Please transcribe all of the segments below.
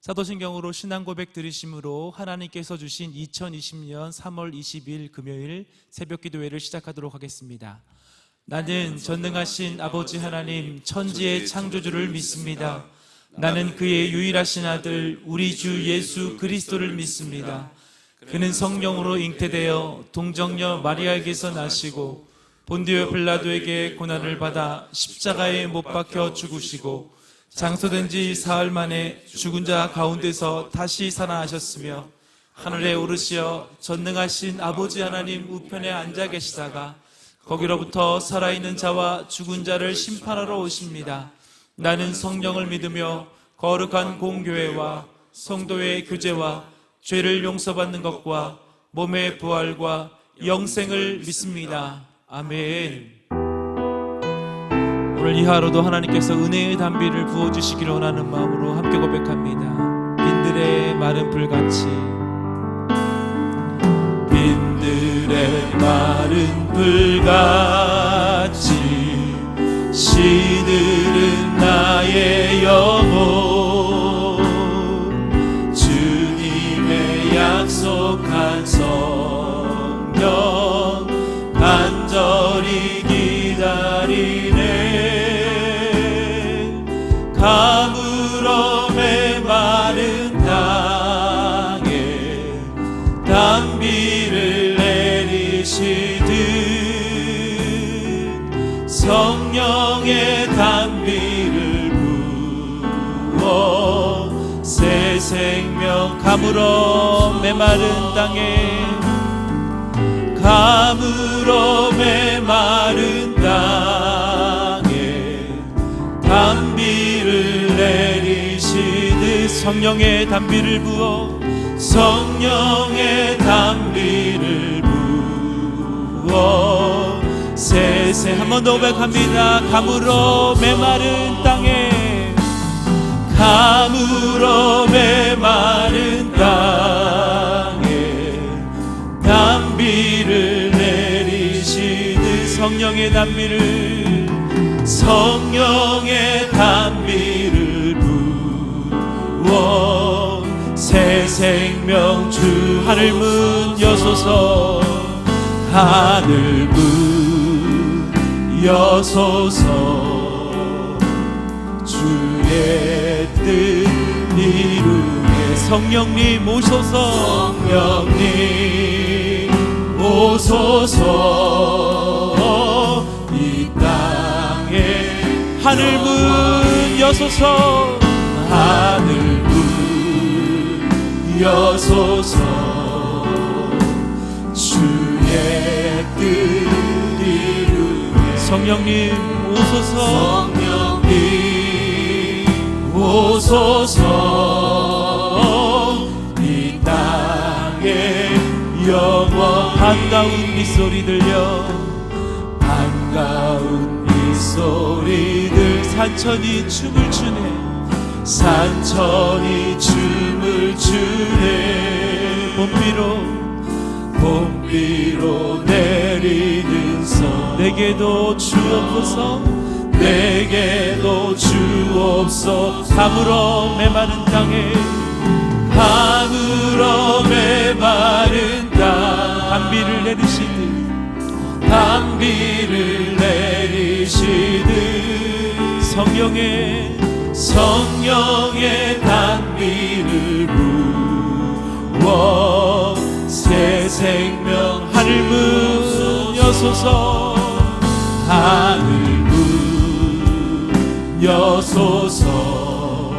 사도신경으로 신앙 고백 들으심으로 하나님께서 주신 2020년 3월 20일 금요일 새벽 기도회를 시작하도록 하겠습니다. 나는 전능하신 아버지 하나님 천지의 창조주를 믿습니다. 나는 그의 유일하신 아들 우리 주 예수 그리스도를 믿습니다. 그는 성령으로 잉태되어 동정녀 마리아에게서 나시고 본디오 빌라도에게 고난을 받아 십자가에 못 박혀 죽으시고 장소된 지 사흘 만에 죽은 자 가운데서 다시 살아나셨으며 하늘에 오르시어 전능하신 아버지 하나님 우편에 앉아 계시다가 거기로부터 살아있는 자와 죽은 자를 심판하러 오십니다. 나는 성령을 믿으며 거룩한 공교회와 성도의 교제와 죄를 용서받는 것과 몸의 부활과 영생을 믿습니다. 아멘. 오늘 이 하루도 하나님께서 은혜의 단비를 부어주시기를 원하는 마음으로 함께 고백합니다. 빈들의 마른 불같이, 빈들의 마른 불같이 시들은 나의 영혼, 주님의 약속한 성령 간절히 기다리네. 가물어 메마른 땅에 단비를 내리시듯 성령의 단비를 부어 새 생명. 가물어 메마른 땅에, 가물어 메마른 땅에 단비를 내리시듯 성령의 단비를 부어, 성령의 단비를 부어 새새. 한 번 더 고백합니다. 가물어 메마른 땅에, 가물어 메마른 땅에 단비를 내리시듯 성령의 단비를, 성령의 단비를 부어 새 생명. 주 하늘 문 여소서, 하늘 문 여소서, 주의 뜻 이루게. 성령님 오소서, 성령님 오소서. 이 땅에 하늘 문 여소서, 하늘 문 여소서. 주의 뜻 이루게. 성령님 오소서, 성령님 오소서. 이 땅에 영원. 반가운 이 소리 들려, 반가운 이 소리들. 산천이 춤을 추네, 산천이 춤을 추네. 봄비로 내리는 성, 내게도 주옵소서, 내게도 주옵소서. 가물어 메마른 땅에, 가물어 메마른 땅 단비를 내리시듯, 단비를 내리시듯 성령의 단비를 부어 새 생명. 하늘 문 여소서, 하늘 문 여소서.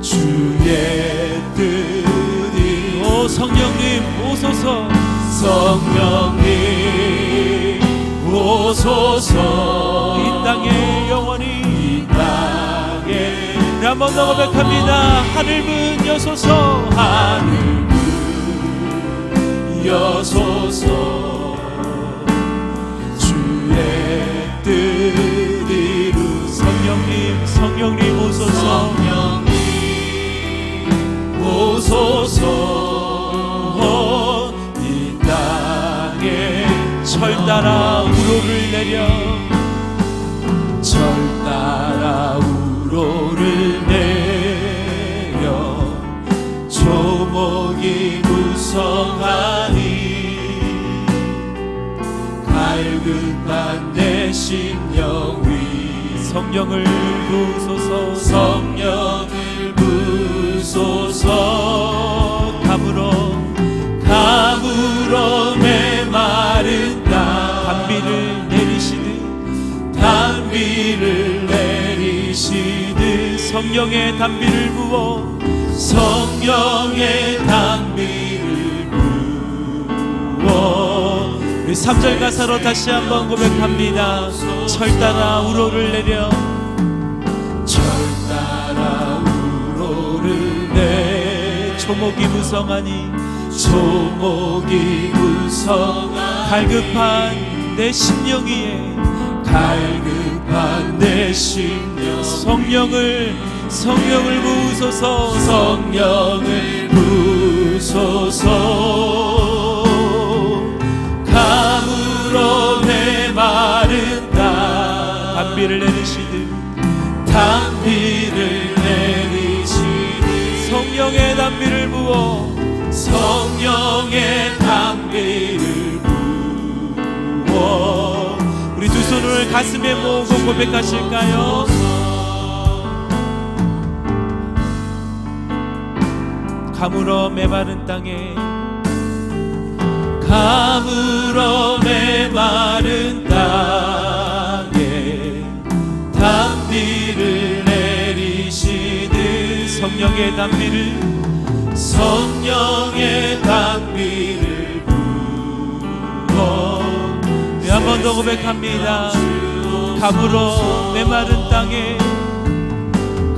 주의 뜻이. 오 성령님 오소서, 성령님 오소서. 이 땅에 영원히, 이 땅에. 한 번 더 고백합니다. 하늘 문 여소서, 하늘 문 여소서. 주의 뜻 이루. 성령님 오소서, 성령님 오소서. 이 땅에 철 따라 우로를 내려, 철 따라 우로를 내려 성령을 부소서 성령을 부소서 가물어 메마른 땅 단비를 내리시듯 성령의 단비를 부어 성령의 단비를 부어 우리 3절 가사로 다시 한번 고백합니다. 철 따라 우로를 내려 철 따라 우로를 내 초목이 무성하니 초목이 무성한 갈급한 내 심령 위에 갈급한 내 심령 성령을 부소서 성령을 부소서 가물어 메마른 땅 단비를 내리시듯 성령의 단비를 부어 성령의 단비를 부어 우리 두 손을 가슴에 모으고 고백하실까요? 가물어 메마른 땅에 가물어 메마른 땅에 단비를 내리시듯 성령의 단비를 부어 한 번 더 고백합니다. 가물어 메마른 땅에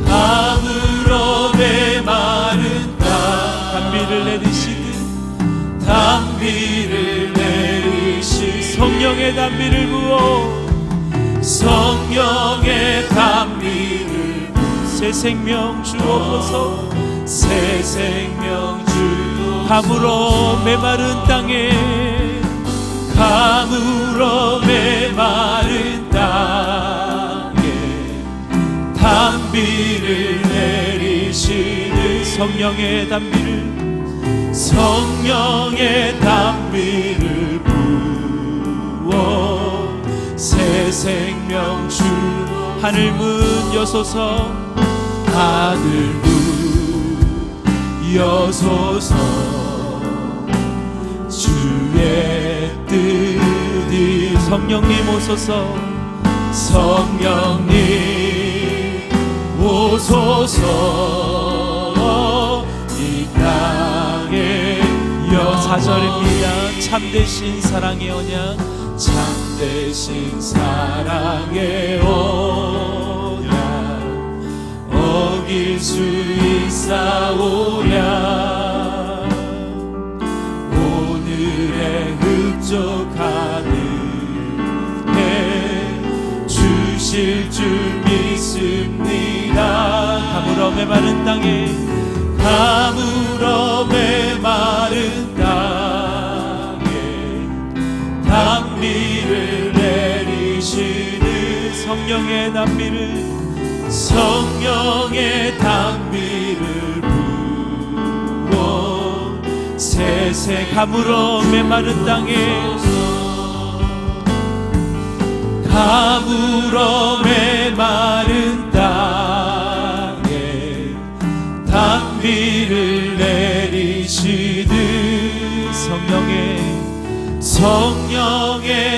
가물어 메마른 땅 단비를 내리시듯 성령의 단비를 부어 성령의 단비를 새 생명 주옵소서 새 생명 주옵소서 가물어 메마른 땅에 가물어 메마른 땅에 단비를 내리시듯 성령의 단비를 부어 새 생명 주 하늘 문 여소서 하늘 문 여소서 주의 뜻이 성령님 오소서 오소서 이 땅에 4절입니다. 참되신 사랑의 언약 참되신 사랑의 언약 어길 수 있사오랴 오늘의 흡족한 은혜 주실 줄 믿습니다. 가물어 메마른 땅에 가물어 메마른 땅에 단비를 내리시듯 성령의 단비를 부어 새새 가물어 메마른 땅에 가물어 메마른 땅에 단비를 내리시듯 성령의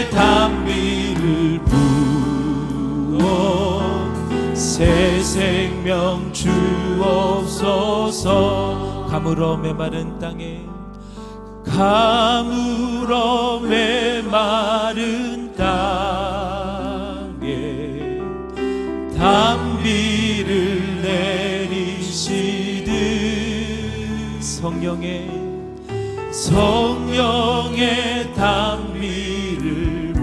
단비를 부어 새 생명 주옵소서. 가물어 메마른 땅에 가물어 메마른 땅에 단비를 내리시듯 성령의 단비를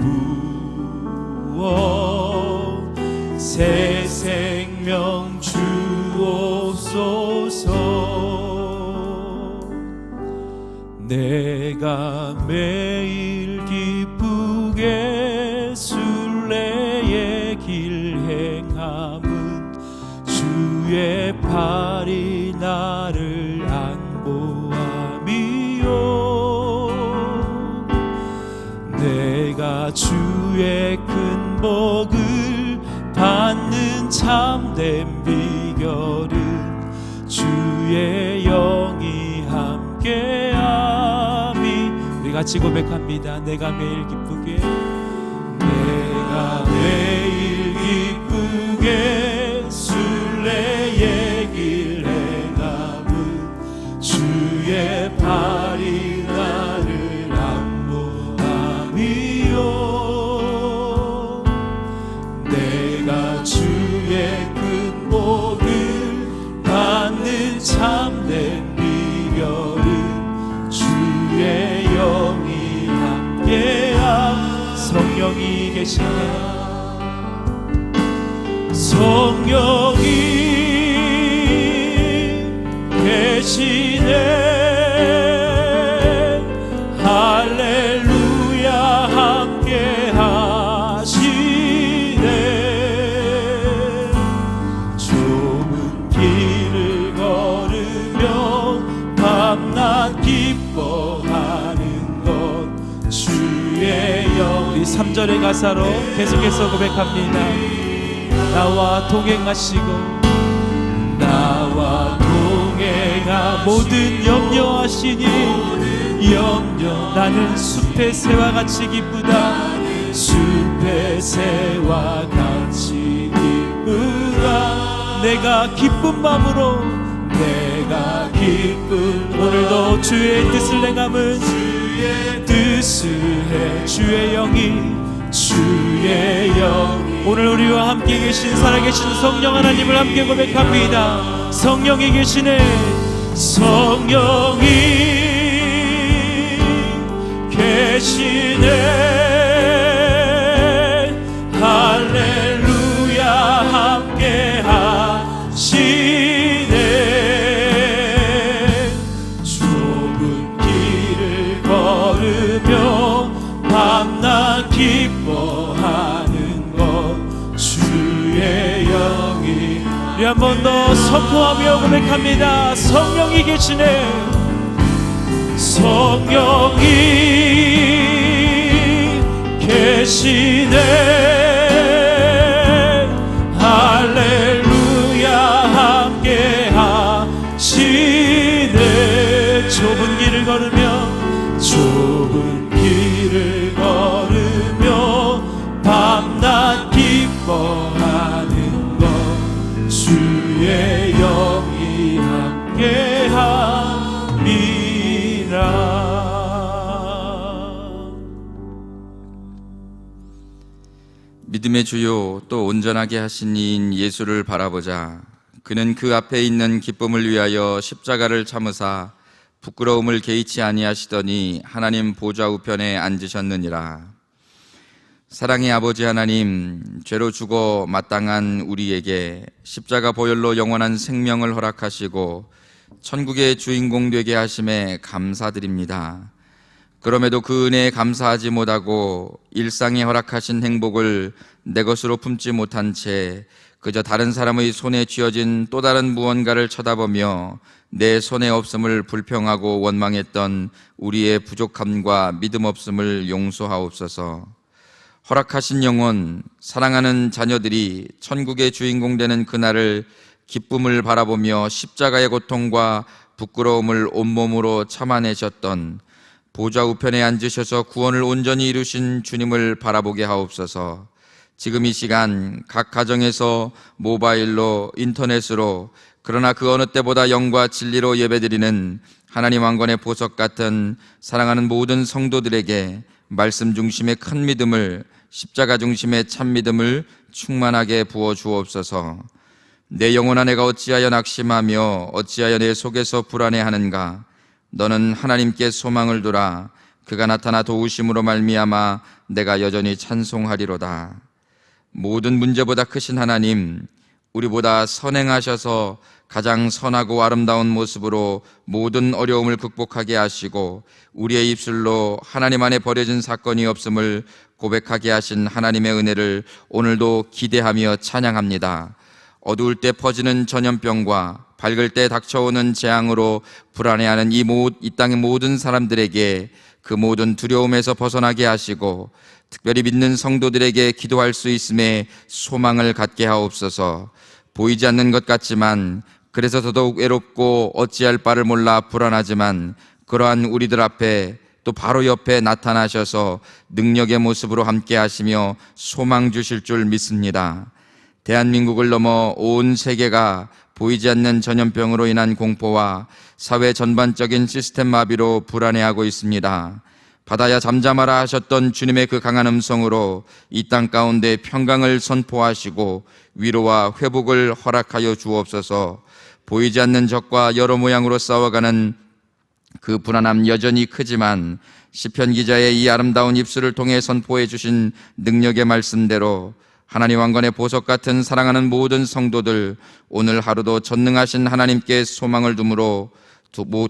부어 새 생명 주옵소서. 내가 매일 기쁘게 순례의 길 행함은 주의 팔이 나를 안보함이요 내가 주의 큰 복을 받는 받는 참된 비결은 주의 영이 함께함이. 우리 같이 고백합니다. 내가 매일 기쁘게, 내가 매일 기쁘게 순례의 길 행함은 주의 팔이 나를 안보함이요. 내가 주의 큰 복을 받는 참된 비결은 주의 영이 함께함. 성령이 계시네, 성령이 계시네. 할렐루야 함께 하시네. 좁은 길을 걸으며 밤낮 기뻐하는 것 주의 영. 우리 3절의 가사로 계속해서 고백합니다. 나와 동행하시고, 나와 동행하 모든 염려하시니 염려. 나는 숲의 새와 같이 기쁘다, 숲의 새와 같이 기쁘다. 내가 기쁜 마음으로, 내가 기쁜 오늘도 주의 뜻을 행함은 주의 뜻을 해. 주의 영이, 주의 영. 오늘 우리와 함께 계신 살아계신 성령 하나님을 함께 고백합니다. 성령이 계시네, 성령이 계시네. 할렐루야 함께 하시네. 좁은 길을 걸으며 밤낮 기뻐하는 것 주의 영이. 우리 한 번 더 선포하며 고백합니다. 성령이 계시네, 성령이 계시네. 할렐루야 함께 하시네. 좁은 길을 걸으며, 좁은 길을 걸으며 밤낮 기뻐하는 것 주의 영이 함께함이라. 믿음의 주요 또 온전하게 하신 이인 예수를 바라보자. 그는 그 앞에 있는 기쁨을 위하여 십자가를 참으사 부끄러움을 개의치 아니하시더니 하나님 보좌 우편에 앉으셨느니라. 사랑의 아버지 하나님, 죄로 죽어 마땅한 우리에게 십자가 보혈로 영원한 생명을 허락하시고 천국의 주인공 되게 하심에 감사드립니다. 그럼에도 그 은혜에 감사하지 못하고 일상에 허락하신 행복을 내 것으로 품지 못한 채 그저 다른 사람의 손에 쥐어진 또 다른 무언가를 쳐다보며 내 손에 없음을 불평하고 원망했던 우리의 부족함과 믿음 없음을 용서하옵소서. 허락하신 영혼, 사랑하는 자녀들이 천국의 주인공 되는 그날을 기쁨을 바라보며 십자가의 고통과 부끄러움을 온몸으로 참아내셨던 보좌 우편에 앉으셔서 구원을 온전히 이루신 주님을 바라보게 하옵소서. 지금 이 시간 각 가정에서 모바일로, 인터넷으로, 그러나 그 어느 때보다 영과 진리로 예배드리는 하나님 왕관의 보석 같은 사랑하는 모든 성도들에게 말씀 중심의 큰 믿음을, 십자가 중심의 참 믿음을 충만하게 부어 주옵소서. 내 영혼아, 내가 어찌하여 낙심하며 어찌하여 내 속에서 불안해하는가? 너는 하나님께 소망을 두라. 그가 나타나 도우심으로 말미암아 내가 여전히 찬송하리로다. 모든 문제보다 크신 하나님, 우리보다 선행하셔서 가장 선하고 아름다운 모습으로 모든 어려움을 극복하게 하시고 우리의 입술로 하나님 안에 버려진 사건이 없음을 고백하게 하신 하나님의 은혜를 오늘도 기대하며 찬양합니다. 어두울 때 퍼지는 전염병과 밝을 때 닥쳐오는 재앙으로 불안해하는 이 땅의 모든 사람들에게 그 모든 두려움에서 벗어나게 하시고 특별히 믿는 성도들에게 기도할 수 있음에 소망을 갖게 하옵소서. 보이지 않는 것 같지만 그래서 더더욱 외롭고 어찌할 바를 몰라 불안하지만 그러한 우리들 앞에 또 바로 옆에 나타나셔서 능력의 모습으로 함께 하시며 소망 주실 줄 믿습니다. 대한민국을 넘어 온 세계가 보이지 않는 전염병으로 인한 공포와 사회 전반적인 시스템 마비로 불안해하고 있습니다. 바다야 잠잠하라 하셨던 주님의 그 강한 음성으로 이 땅 가운데 평강을 선포하시고 위로와 회복을 허락하여 주옵소서. 보이지 않는 적과 여러 모양으로 싸워가는 그 불안함 여전히 크지만 시편 기자의 이 아름다운 입술을 통해 선포해 주신 능력의 말씀대로 하나님 왕관의 보석 같은 사랑하는 모든 성도들, 오늘 하루도 전능하신 하나님께 소망을 두므로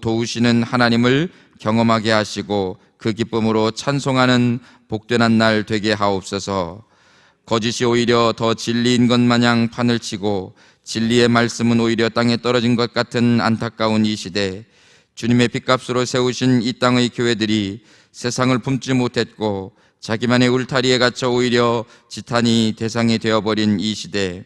도우시는 하나님을 경험하게 하시고 그 기쁨으로 찬송하는 복된 한 날 되게 하옵소서. 거짓이 오히려 더 진리인 것 마냥 판을 치고 진리의 말씀은 오히려 땅에 떨어진 것 같은 안타까운 이 시대, 주님의 핏값으로 세우신 이 땅의 교회들이 세상을 품지 못했고 자기만의 울타리에 갇혀 오히려 지탄이 대상이 되어버린 이 시대,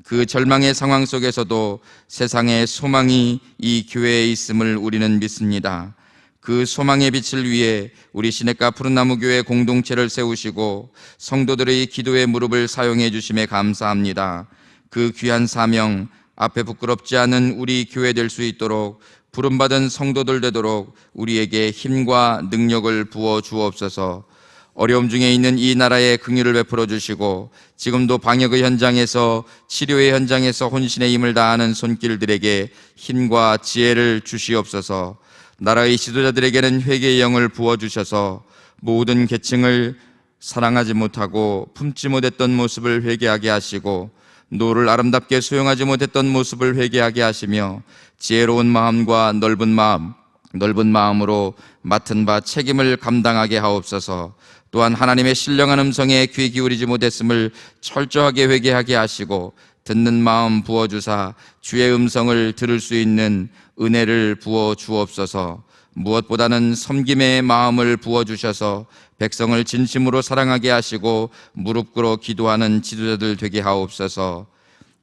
그 절망의 상황 속에서도 세상의 소망이 이 교회에 있음을 우리는 믿습니다. 그 소망의 빛을 위해 우리 시냇가 푸른나무 교회 공동체를 세우시고 성도들의 기도의 무릎을 사용해 주심에 감사합니다. 그 귀한 사명 앞에 부끄럽지 않은 우리 교회 될 수 있도록 부름받은 성도들 되도록 우리에게 힘과 능력을 부어 주옵소서. 어려움 중에 있는 이 나라에 긍휼을 베풀어 주시고 지금도 방역의 현장에서 치료의 현장에서 혼신의 힘을 다하는 손길들에게 힘과 지혜를 주시옵소서. 나라의 지도자들에게는 회개의 영을 부어주셔서 모든 계층을 사랑하지 못하고 품지 못했던 모습을 회개하게 하시고 노를 아름답게 수용하지 못했던 모습을 회개하게 하시며 지혜로운 마음과 넓은 마음으로 맡은 바 책임을 감당하게 하옵소서. 또한 하나님의 신령한 음성에 귀 기울이지 못했음을 철저하게 회개하게 하시고 듣는 마음 부어주사 주의 음성을 들을 수 있는 은혜를 부어 주옵소서. 무엇보다는 섬김의 마음을 부어주셔서 백성을 진심으로 사랑하게 하시고 무릎 꿇어 기도하는 지도자들 되게 하옵소서.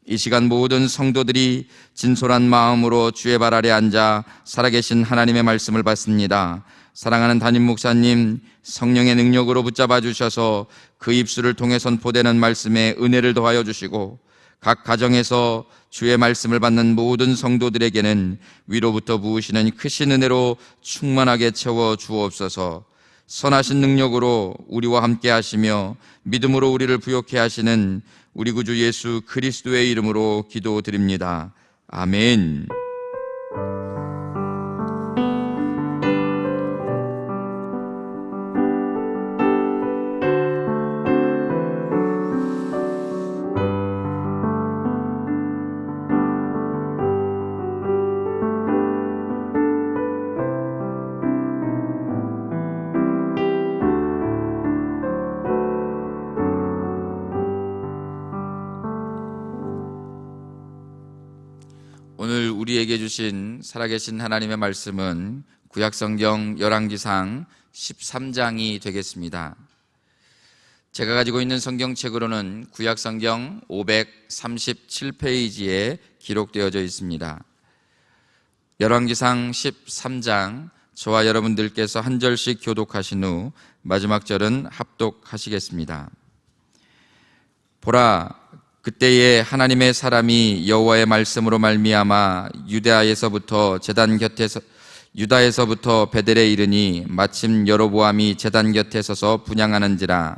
이 시간 모든 성도들이 진솔한 마음으로 주의 발 아래 앉아 살아계신 하나님의 말씀을 받습니다. 사랑하는 담임 목사님, 성령의 능력으로 붙잡아 주셔서 그 입술을 통해 선포되는 말씀에 은혜를 더하여 주시고 각 가정에서 주의 말씀을 받는 모든 성도들에게는 위로부터 부으시는 크신 은혜로 충만하게 채워 주옵소서. 선하신 능력으로 우리와 함께 하시며 믿음으로 우리를 부욕해 하시는 우리 구주 예수 그리스도의 이름으로 기도드립니다. 아멘. 오늘 우리에게 주신 살아계신 하나님의 말씀은 구약성경 열왕기상 13장이 되겠습니다. 제가 가지고 있는 성경책으로는 구약성경 537페이지에 기록되어져 있습니다. 열왕기상 13장, 저와 여러분들께서 한 절씩 교독하신 후 마지막 절은 합독하시겠습니다. 보라, 그때에 하나님의 사람이 여호와의 말씀으로 말미암아 유다에서부터 베델에 이르니 마침 여로보암이 제단 곁에 서서 분향하는지라.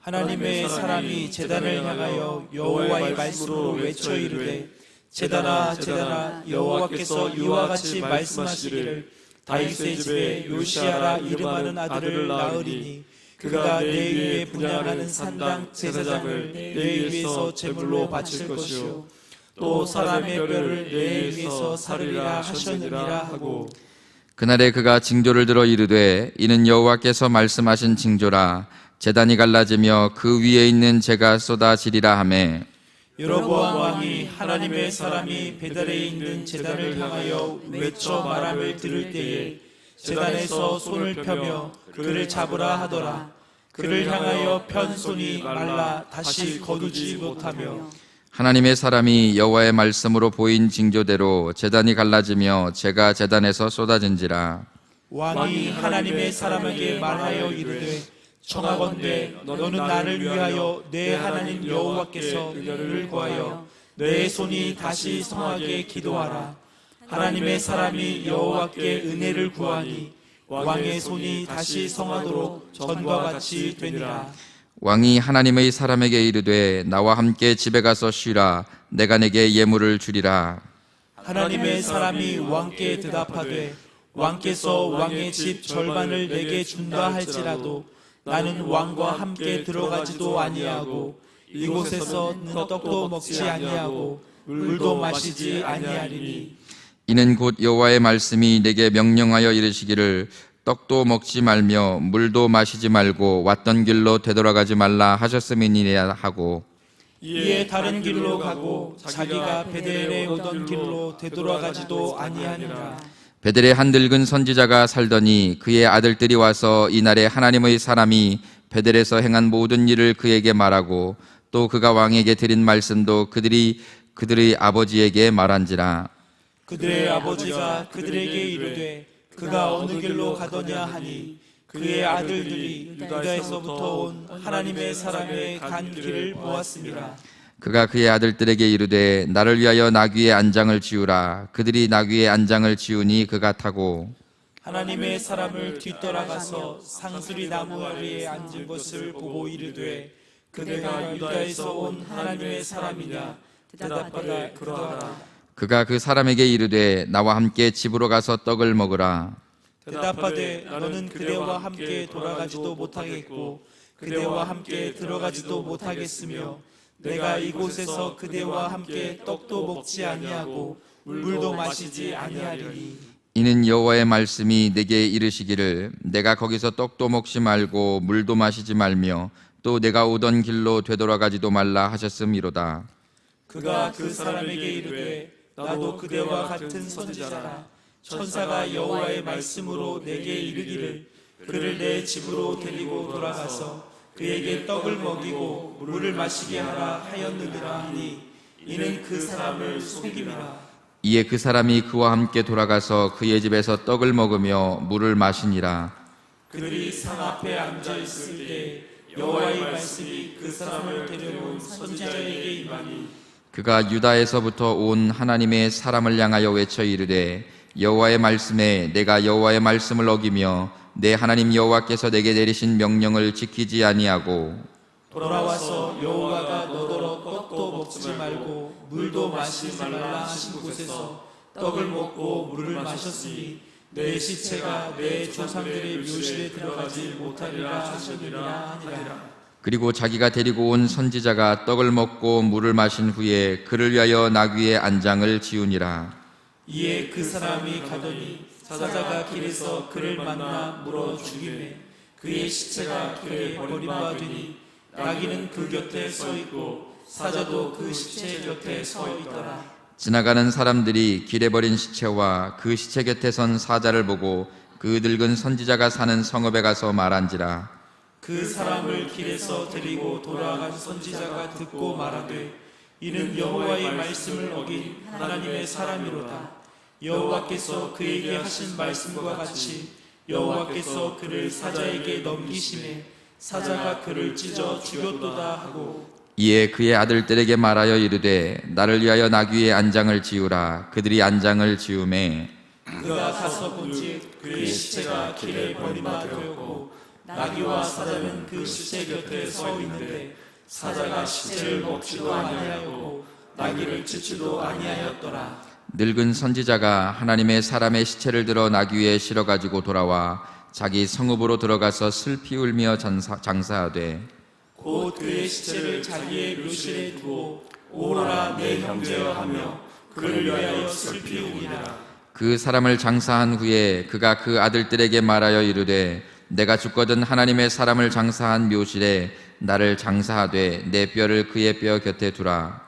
하나님의 사람이 제단을 향하여 여호와의 말씀으로 외쳐 이르되 제단아 제단아 여호와께서 이와 같이 말씀하시기를 다윗의 집에 요시아라 이름하는 아들을 낳으리니 그가 내 위에 분향하는 산당 제사장을 내 위에서 제물로 바칠 것이요 또 사람의 뼈를 내 위에서 사르리라 하셨느니라 하고 그날에 그가 징조를 들어 이르되 이는 여호와께서 말씀하신 징조라. 제단이 갈라지며 그 위에 있는 재가 쏟아지리라 하매 여로보암 왕이 하나님의 사람이 베델에 있는 제단을 향하여 외쳐 말함을 들을 때에 제단에서 손을 펴며 그를 잡으라 하더라. 그를 향하여 편 손이 말라 다시 거두지 못하며 하나님의 사람이 여호와의 말씀으로 보인 징조대로 제단이 갈라지며 재가 제단에서 쏟아진지라. 왕이 하나님의 사람에게 말하여 이르되 청하건대 너는 나를 위하여 내 하나님 여호와께서 은혜를 구하여 내 손이 다시 성하게 기도하라. 하나님의 사람이 여호와께 은혜를 구하니 왕의 손이 다시 성하도록 전과 같이 되니라. 왕이 하나님의 사람에게 이르되 나와 함께 집에 가서 쉬라. 내가 내게 예물을 주리라. 하나님의 사람이 왕께 대답하되 왕께서 왕의 집 절반을 내게 준다 할지라도 나는 왕과 함께 들어가지도 아니하고 이곳에서는 떡도 먹지 아니하고 물도 마시지 아니하리니 이는 곧 여호와의 말씀이 내게 명령하여 이르시기를 떡도 먹지 말며 물도 마시지 말고 왔던 길로 되돌아가지 말라 하셨음이니라 하고 이에 다른 길로 가고 자기가 베델에 오던 길로 되돌아가지도 아니하니라. 베델에 한 늙은 선지자가 살더니 그의 아들들이 와서 이날에 하나님의 사람이 베델에서 행한 모든 일을 그에게 말하고 또 그가 왕에게 드린 말씀도 그들의 아버지에게 말한지라. 그들의 아버지가 그들에게 이르되 그가 어느 길로 가더냐 하니 그의 아들들이 유다에서부터 온 하나님의 사람의 간 길을 보았습니다. 그가 그의 아들들에게 이르되 나를 위하여 나귀의 안장을 지우라. 그들이 나귀의 안장을 지우니 그가 타고 하나님의 사람을 뒤돌아가서 상수리 나무 아래에 앉은 것을 보고 이르되 그대가 유다에서 온 하나님의 사람이냐 대답하되 그러하라. 그가 그 사람에게 이르되 나와 함께 집으로 가서 떡을 먹으라. 대답하되 너는 그대와 함께 돌아가지도 못하겠고 그대와 함께 들어가지도 못하겠으며 내가 이곳에서 그대와 함께 떡도 먹지 아니하고 물도 마시지 아니하리니 이는 여호와의 말씀이 내게 이르시기를 내가 거기서 떡도 먹지 말고 물도 마시지 말며 또 내가 오던 길로 되돌아가지도 말라 하셨음이로다. 그가 그 사람에게 이르되 나도 그대와 같은 선지자라. 천사가 여호와의 말씀으로 내게 이르기를 그를 내 집으로 데리고 돌아가서 그에게 떡을 먹이고 물을 마시게 하라 하였느니라 하니 이는 그 사람을 속임이라. 이에 그 사람이 그와 함께 돌아가서 그의 집에서 떡을 먹으며 물을 마시니라. 그들이 상 앞에 앉아 있을 때 여호와의 말씀이 그 사람을 데려온 선지자에게 임하니 그가 유다에서부터 온 하나님의 사람을 향하여 외쳐 이르되 여호와의 말씀에 내가 여호와의 말씀을 어기며 내 하나님 여호와께서 내게 내리신 명령을 지키지 아니하고 돌아와서 여호와가 너더러 떡도 먹지 말고 물도 마시지 말라 하신 곳에서 떡을 먹고 물을 마셨으니 내 시체가 내 조상들의 묘실에 들어가지 못하리라 하셨느니라 하니라. 그리고 자기가 데리고 온 선지자가 떡을 먹고 물을 마신 후에 그를 위하여 나귀의 안장을 지우니라. 이에 그 사람이 가더니 사자가 길에서 그를 만나 물어 죽이매 그의 시체가 길에 버림받으니 나귀는 그 곁에 서 있고 사자도 그 시체 곁에 서 있더라. 지나가는 사람들이 길에 버린 시체와 그 시체 곁에 선 사자를 보고 그 늙은 선지자가 사는 성읍에 가서 말한지라. 그 사람을 길에서 데리고 돌아간 선지자가 듣고 말하되 이는 여호와의 말씀을 어긴 하나님의 사람이로다. 여호와께서 그에게 하신 말씀과 같이 여호와께서 그를 사자에게 넘기심에 사자가 그를 찢어 죽였도다 하고 이에 그의 아들들에게 말하여 이르되 나를 위하여 나귀의 안장을 지우라. 그들이 안장을 지우매 그가 가서 본즉 그의 시체가 길에 버림받았고 나귀와 사자는 그 시체 곁에 서 있는데 사자가 시체를 먹지도 아니하였고 나귀를 찢지도 아니하였더라. 늙은 선지자가 하나님의 사람의 시체를 들어 나귀 위에 실어 가지고 돌아와 자기 성읍으로 들어가서 슬피 울며 장사하되 곧 그의 시체를 자기의 묘실에 두고 오라 내 형제여 하며 그를 위하여 슬피 우니라. 그 사람을 장사한 후에 그가 그 아들들에게 말하여 이르되 내가 죽거든 하나님의 사람을 장사한 묘실에 나를 장사하되 내 뼈를 그의 뼈 곁에 두라.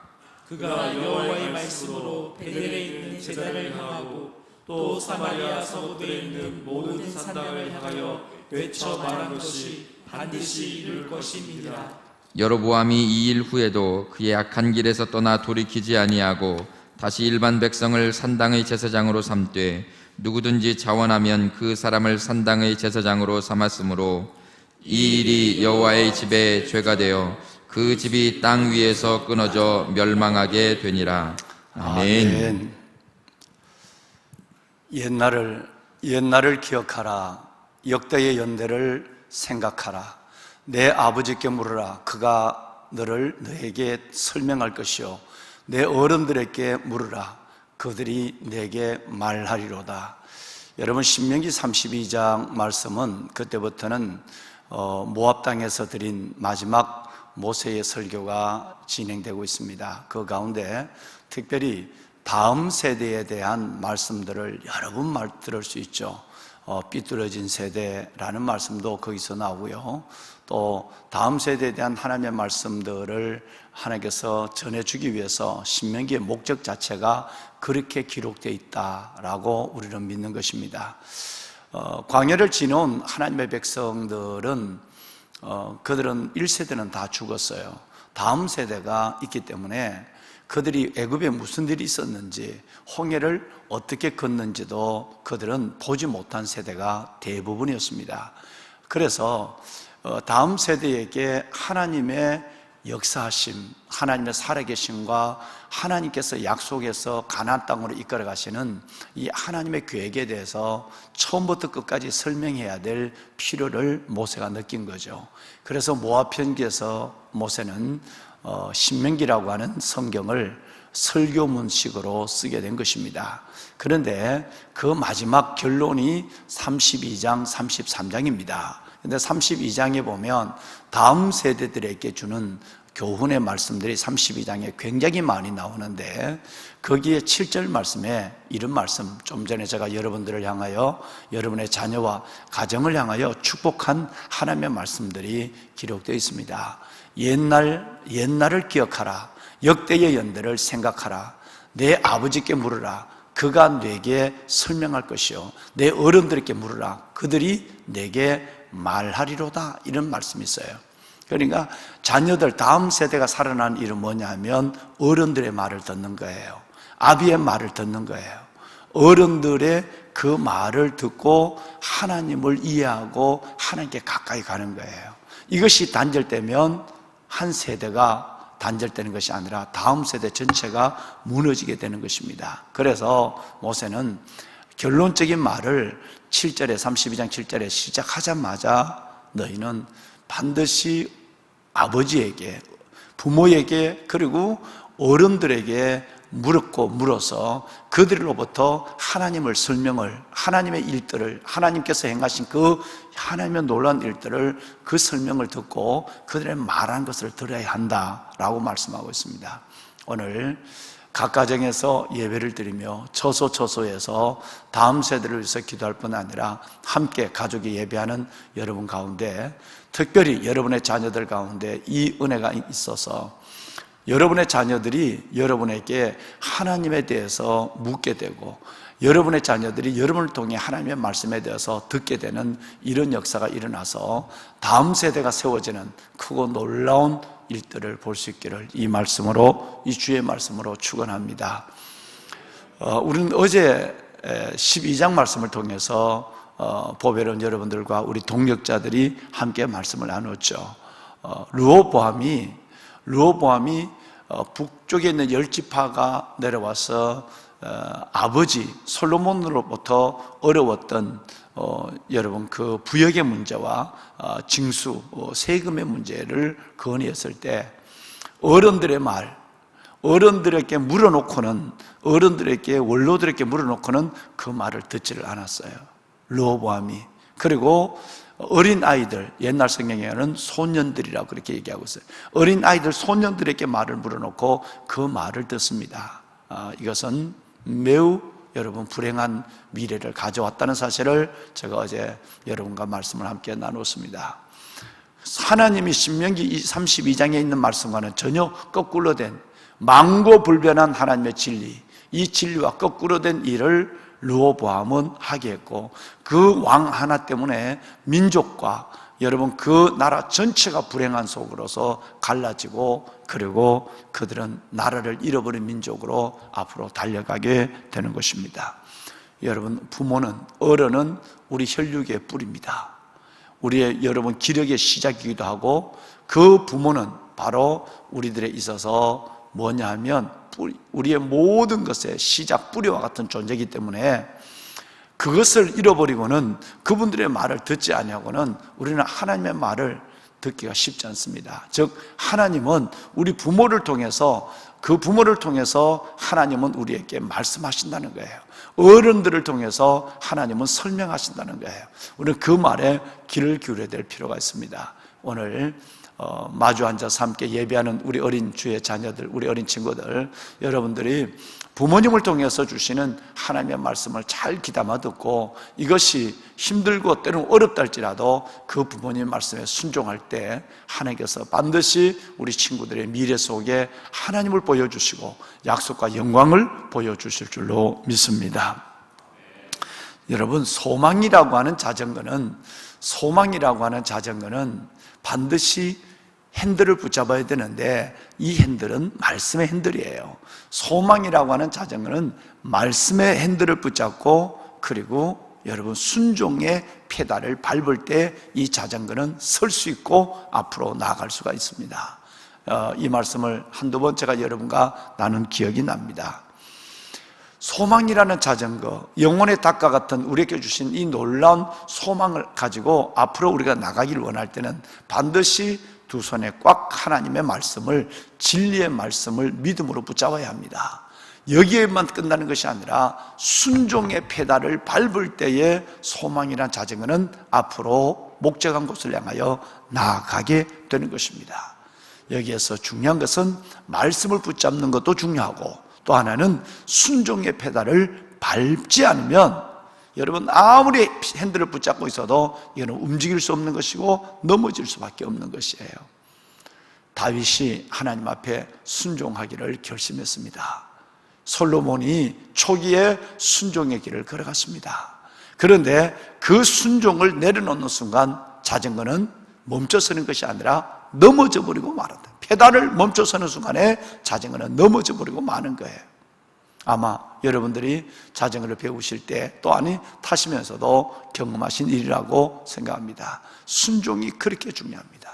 그가 여호와의 말씀으로 베델에 있는 제단을 향하고 또 사마리아 성읍들에 있는 모든 산당을 향하여 외쳐 말한 것이 반드시 이룰 것입니다. 여로보암이 이 일 후에도 그의 악한 길에서 떠나 돌이키지 아니하고 다시 일반 백성을 산당의 제사장으로 삼되 누구든지 자원하면 그 사람을 산당의 제사장으로 삼았으므로 이 일이 여호와의 집에 죄가 되어 그 집이 땅 위에서 끊어져 멸망하게 되니라. 아멘. 옛날을 기억하라. 역대의 연대를 생각하라. 내 아버지께 물으라. 그가 너에게 설명할 것이요 내 어른들에게 물으라. 그들이 내게 말하리로다. 여러분, 신명기 32장 말씀은 그때부터는 모압 땅에서 드린 마지막 모세의 설교가 진행되고 있습니다. 그 가운데 특별히 다음 세대에 대한 말씀들을 여러 번 들을 수 있죠. 삐뚤어진 세대라는 말씀도 거기서 나오고요. 또 다음 세대에 대한 하나님의 말씀들을 하나님께서 전해주기 위해서 신명기의 목적 자체가 그렇게 기록되어 있다라고 우리는 믿는 것입니다. 광야를 지나온 하나님의 백성들은 그들은 1세대는 다 죽었어요. 다음 세대가 있기 때문에 그들이 애굽에 무슨 일이 있었는지, 홍해를 어떻게 걷는지도 그들은 보지 못한 세대가 대부분이었습니다. 그래서 다음 세대에게 하나님의 역사하심, 하나님의 살아계심과 하나님께서 약속해서 가나안 땅으로 이끌어 가시는 이 하나님의 계획에 대해서 처음부터 끝까지 설명해야 될 필요를 모세가 느낀 거죠. 그래서 모압 편기에서 모세는 신명기라고 하는 성경을 설교문식으로 쓰게 된 것입니다. 그런데 그 마지막 결론이 32장, 33장입니다. 근데 32장에 보면 다음 세대들에게 주는 교훈의 말씀들이 32장에 굉장히 많이 나오는데, 거기에 7절 말씀에 이런 말씀, 좀 전에 제가 여러분들을 향하여, 여러분의 자녀와 가정을 향하여 축복한 하나님의 말씀들이 기록되어 있습니다. 옛날을 기억하라. 역대의 연대를 생각하라. 내 아버지께 물으라. 그가 내게 설명할 것이요 내 어른들에게 물으라. 그들이 내게 말하리로다. 이런 말씀이 있어요. 그러니까 자녀들, 다음 세대가 살아난 일은 뭐냐면 어른들의 말을 듣는 거예요. 아비의 말을 듣는 거예요. 어른들의 그 말을 듣고 하나님을 이해하고 하나님께 가까이 가는 거예요. 이것이 단절되면 한 세대가 단절되는 것이 아니라 다음 세대 전체가 무너지게 되는 것입니다. 그래서 모세는 결론적인 말을 7절에 32장 7절에 시작하자마자 너희는 반드시 아버지에게, 부모에게, 그리고 어른들에게 물어서 그들로부터 하나님을 설명을, 하나님의 일들을, 하나님께서 행하신 그 하나님의 놀라운 일들을, 그 설명을 듣고 그들의 말한 것을 들어야 한다라고 말씀하고 있습니다. 오늘 각 가정에서 예배를 드리며 처소처소에서 다음 세대를 위해서 기도할 뿐 아니라 함께 가족이 예배하는 여러분 가운데, 특별히 여러분의 자녀들 가운데 이 은혜가 있어서 여러분의 자녀들이 여러분에게 하나님에 대해서 묻게 되고, 여러분의 자녀들이 여러분을 통해 하나님의 말씀에 대해서 듣게 되는 이런 역사가 일어나서 다음 세대가 세워지는 크고 놀라운 일들을 볼 수 있기를 이 말씀으로, 이 주의 말씀으로 축원합니다. 우리는 어제 12장 말씀을 통해서 보배로운 여러분들과 우리 동역자들이 함께 말씀을 나눴죠. 르호보암이 북쪽에 있는 10지파가 내려와서 아버지 솔로몬으로부터 어려웠던 여러분 그 부역의 문제와 징수, 세금의 문제를 건의했을 때 어른들의 말, 어른들에게 물어놓고는, 어른들에게, 원로들에게 물어놓고는 그 말을 듣지를 않았어요. 르호보암이. 그리고 어린 아이들, 옛날 성경에는 소년들이라고 그렇게 얘기하고 있어요. 어린 아이들, 소년들에게 말을 물어놓고 그 말을 듣습니다. 이것은 매우 여러분 불행한 미래를 가져왔다는 사실을 제가 어제 여러분과 말씀을 함께 나눴습니다. 하나님이 신명기 32장에 있는 말씀과는 전혀 거꾸로 된 망고불변한 하나님의 진리, 이 진리와 거꾸로 된 일을 르호보암은 하게 했고, 그 왕 하나 때문에 민족과 여러분 그 나라 전체가 불행한 속으로서 갈라지고, 그리고 그들은 나라를 잃어버린 민족으로 앞으로 달려가게 되는 것입니다. 여러분, 부모는, 어른은 우리 혈육의 뿌리입니다. 우리의 여러분 기력의 시작이기도 하고, 그 부모는 바로 우리들에 있어서 뭐냐 하면 우리의 모든 것의 시작, 뿌리와 같은 존재이기 때문에 그것을 잃어버리고는, 그분들의 말을 듣지 아니하고는 우리는 하나님의 말을 듣기가 쉽지 않습니다. 즉 하나님은 우리 부모를 통해서, 그 부모를 통해서 하나님은 우리에게 말씀하신다는 거예요. 어른들을 통해서 하나님은 설명하신다는 거예요. 우리는 그 말에 귀를 기울여야 될 필요가 있습니다. 오늘 마주 앉아서 함께 예배하는 우리 어린 주의 자녀들, 우리 어린 친구들, 여러분들이 부모님을 통해서 주시는 하나님의 말씀을 잘 귀담아 듣고, 이것이 힘들고 때로는 어렵다 할지라도 그 부모님 말씀에 순종할 때 하나님께서 반드시 우리 친구들의 미래 속에 하나님을 보여주시고 약속과 영광을 보여주실 줄로 믿습니다. 여러분, 소망이라고 하는 자전거는 반드시 핸들을 붙잡아야 되는데, 이 핸들은 말씀의 핸들이에요. 소망이라고 하는 자전거는 말씀의 핸들을 붙잡고, 그리고 여러분 순종의 페달을 밟을 때 이 자전거는 설 수 있고 앞으로 나아갈 수가 있습니다. 이 말씀을 한두 번 제가 여러분과 나눈 기억이 납니다. 소망이라는 자전거, 영혼의 닭과 같은 우리에게 주신 이 놀라운 소망을 가지고 앞으로 우리가 나가기를 원할 때는 반드시 두 손에 꽉 하나님의 말씀을, 진리의 말씀을 믿음으로 붙잡아야 합니다. 여기에만 끝나는 것이 아니라 순종의 페달을 밟을 때에 소망이란 자전거는 앞으로 목적한 곳을 향하여 나아가게 되는 것입니다. 여기에서 중요한 것은 말씀을 붙잡는 것도 중요하고, 또 하나는 순종의 페달을 밟지 않으면 여러분 아무리 핸들을 붙잡고 있어도 이거는 움직일 수 없는 것이고 넘어질 수밖에 없는 것이에요. 다윗이 하나님 앞에 순종하기를 결심했습니다. 솔로몬이 초기에 순종의 길을 걸어갔습니다. 그런데 그 순종을 내려놓는 순간 자전거는 멈춰서는 것이 아니라 넘어져 버리고 말한다. 페달을 멈춰서는 순간에 자전거는 넘어져 버리고 마는 거예요. 아마 여러분들이 자전거를 배우실 때 또한 타시면서도 경험하신 일이라고 생각합니다. 순종이 그렇게 중요합니다.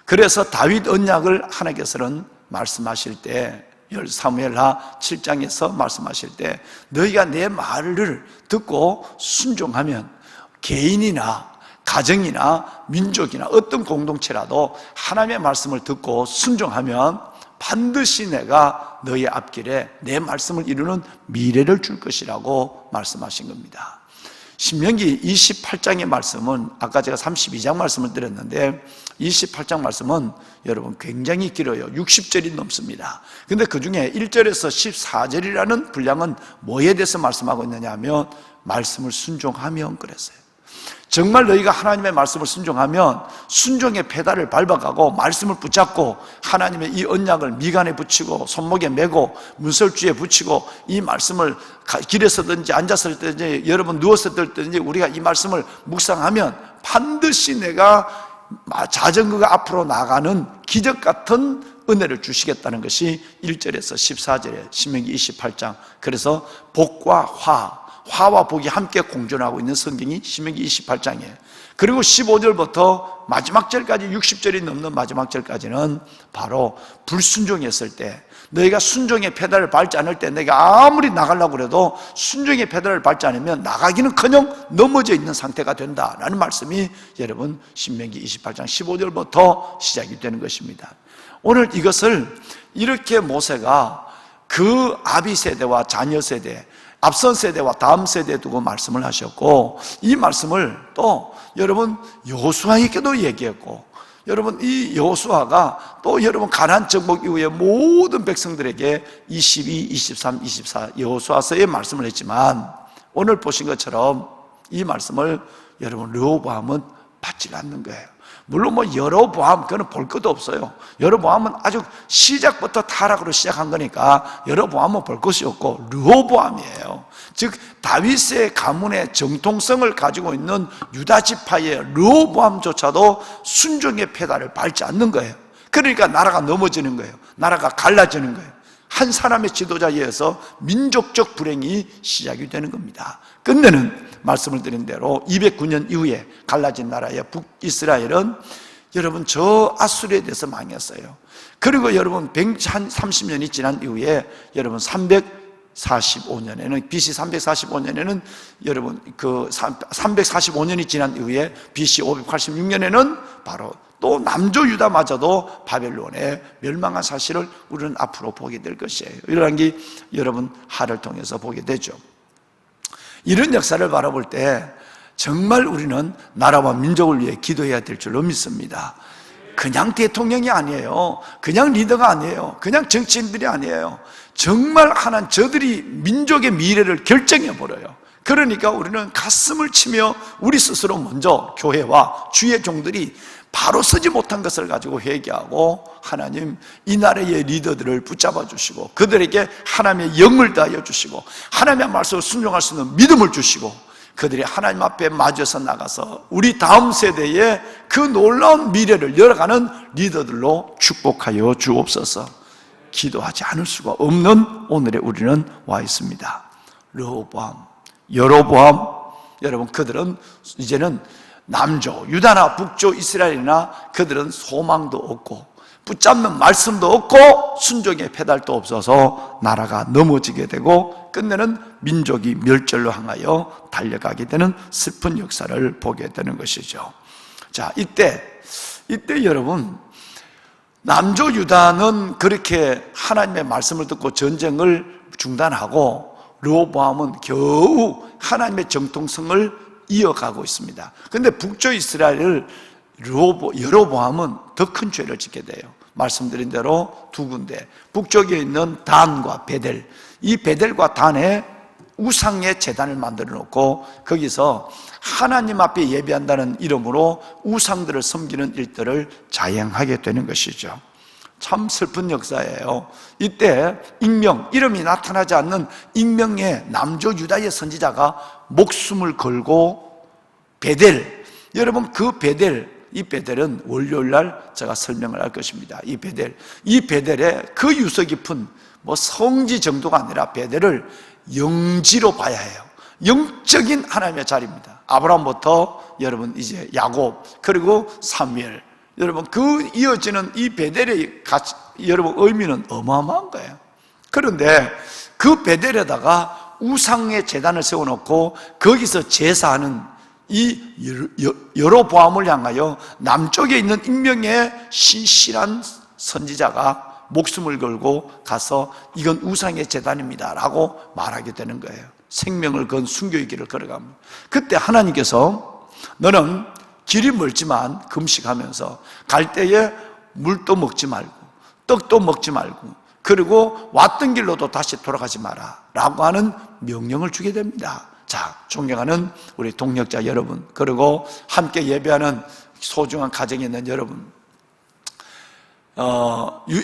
그래서 다윗 언약을 하나님께서는 말씀하실 때, 사무엘하 7장에서 말씀하실 때, 너희가 내 말을 듣고 순종하면 개인이나 가정이나 민족이나 어떤 공동체라도 하나님의 말씀을 듣고 순종하면 반드시 내가 너희 앞길에 내 말씀을 이루는 미래를 줄 것이라고 말씀하신 겁니다. 신명기 28장의 말씀은, 아까 제가 32장 말씀을 드렸는데 28장 말씀은 여러분 굉장히 길어요. 60절이 넘습니다. 근데 그 중에 1절에서 14절이라는 분량은 뭐에 대해서 말씀하고 있느냐 하면 말씀을 순종하면 그랬어요. 정말 너희가 하나님의 말씀을 순종하면 순종의 페달을 밟아가고 말씀을 붙잡고 하나님의 이 언약을 미간에 붙이고 손목에 메고 문설주에 붙이고 이 말씀을 길에서든지 앉았을든지 여러분 누웠을든지 우리가 이 말씀을 묵상하면 반드시 내가 자전거가 앞으로 나가는 기적 같은 은혜를 주시겠다는 것이 1절에서 14절에 신명기 28장. 그래서 복과 화와 복이 함께 공존하고 있는 성경이 신명기 28장이에요. 그리고 15절부터 마지막 절까지 60절이 넘는 마지막 절까지는 바로 불순종했을 때, 너희가 순종의 페달을 밟지 않을 때, 내가 아무리 나가려고 해도 순종의 페달을 밟지 않으면 나가기는커녕 넘어져 있는 상태가 된다라는 말씀이 여러분 신명기 28장 15절부터 시작이 되는 것입니다. 오늘 이것을 이렇게 모세가 그 아비 세대와 자녀 세대, 앞선 세대와 다음 세대에 두고 말씀을 하셨고, 이 말씀을 또 여러분 여호수아에게도 얘기했고, 여러분 이 여호수아가 또 여러분 가나안 정복 이후에 모든 백성들에게 22, 23, 24 여호수아서의 말씀을 했지만, 오늘 보신 것처럼 이 말씀을 여러분 르호보암은 받지 않는 거예요. 물론 뭐 여로보암 그거는 볼 것도 없어요. 여로보암은 아주 시작부터 타락으로 시작한 거니까 여로보암은 볼 것이 없고 르호보암이에요. 즉 다윗의 가문의 정통성을 가지고 있는 유다 지파의 르호보암조차도 순종의 페달을 밟지 않는 거예요. 그러니까 나라가 넘어지는 거예요. 나라가 갈라지는 거예요. 한 사람의 지도자에 의해서 민족적 불행이 시작이 되는 겁니다. 끝내는 말씀을 드린 대로 209년 이후에 갈라진 나라의 북이스라엘은 여러분 저 아수르에 대해서 망했어요. 그리고 여러분 130년이 지난 이후에 여러분 345년에는 BC 345년에는 여러분 그 345년이 지난 이후에 BC 586년에는 바로 또 남조 유다마저도 바벨론에 멸망한 사실을 우리는 앞으로 보게 될 것이에요. 이러한 게 여러분 하를 통해서 보게 되죠. 이런 역사를 바라볼 때 정말 우리는 나라와 민족을 위해 기도해야 될 줄로 믿습니다. 그냥 대통령이 아니에요. 그냥 리더가 아니에요. 그냥 정치인들이 아니에요. 정말 하나님 저들이 민족의 미래를 결정해 버려요. 그러니까 우리는 가슴을 치며 우리 스스로 먼저 교회와 주의 종들이 바로 쓰지 못한 것을 가지고 회개하고 하나님 이 나라의 리더들을 붙잡아 주시고 그들에게 하나님의 영을 다하여 주시고 하나님의 말씀을 순종할 수 있는 믿음을 주시고 그들이 하나님 앞에 마주해서 나가서 우리 다음 세대에 그 놀라운 미래를 열어가는 리더들로 축복하여 주옵소서. 기도하지 않을 수가 없는 오늘의 우리는 와 있습니다. 르호보암, 여로보암, 여러분 그들은 이제는 남조, 유다나 북조 이스라엘이나 그들은 소망도 없고 붙잡는 말씀도 없고 순종의 페달도 없어서 나라가 넘어지게 되고 끝내는 민족이 멸절로 향하여 달려가게 되는 슬픈 역사를 보게 되는 것이죠. 자, 이때 여러분 남조 유다는 그렇게 하나님의 말씀을 듣고 전쟁을 중단하고 르호보암은 겨우 하나님의 정통성을 이어가고 있습니다. 그런데 북조 이스라엘 여로보암은 더 큰 죄를 짓게 돼요. 말씀드린 대로 두 군데 북쪽에 있는 단과 베델, 이 베델과 단에 우상의 제단을 만들어 놓고 거기서 하나님 앞에 예배한다는 이름으로 우상들을 섬기는 일들을 자행하게 되는 것이죠. 참 슬픈 역사예요. 이때 이름이 나타나지 않는 익명의 남조 유다의 선지자가 목숨을 걸고 베델, 여러분 그 베델, 이 베델은 월요일날 제가 설명을 할 것입니다. 이 베델에 그 유서 깊은 뭐 성지 정도가 아니라 베델을 영지로 봐야 해요. 영적인 하나님의 자리입니다. 아브라함부터 여러분 이제 야곱 그리고 사무엘, 여러분 그 이어지는 이 베델의 여러분 의미는 어마어마한 거예요. 그런데 그 베델에다가 우상의 제단을 세워놓고 거기서 제사하는 이 여로보암을 향하여 남쪽에 있는 익명의 신실한 선지자가 목숨을 걸고 가서 이건 우상의 제단입니다 라고 말하게 되는 거예요. 생명을 건 순교의 길을 걸어갑니다. 그때 하나님께서 너는 길이 멀지만 금식하면서 갈 때에 물도 먹지 말고 떡도 먹지 말고 그리고 왔던 길로도 다시 돌아가지 마라 라고 하는 명령을 주게 됩니다. 자, 존경하는 우리 동역자 여러분, 그리고 함께 예배하는 소중한 가정에 있는 여러분,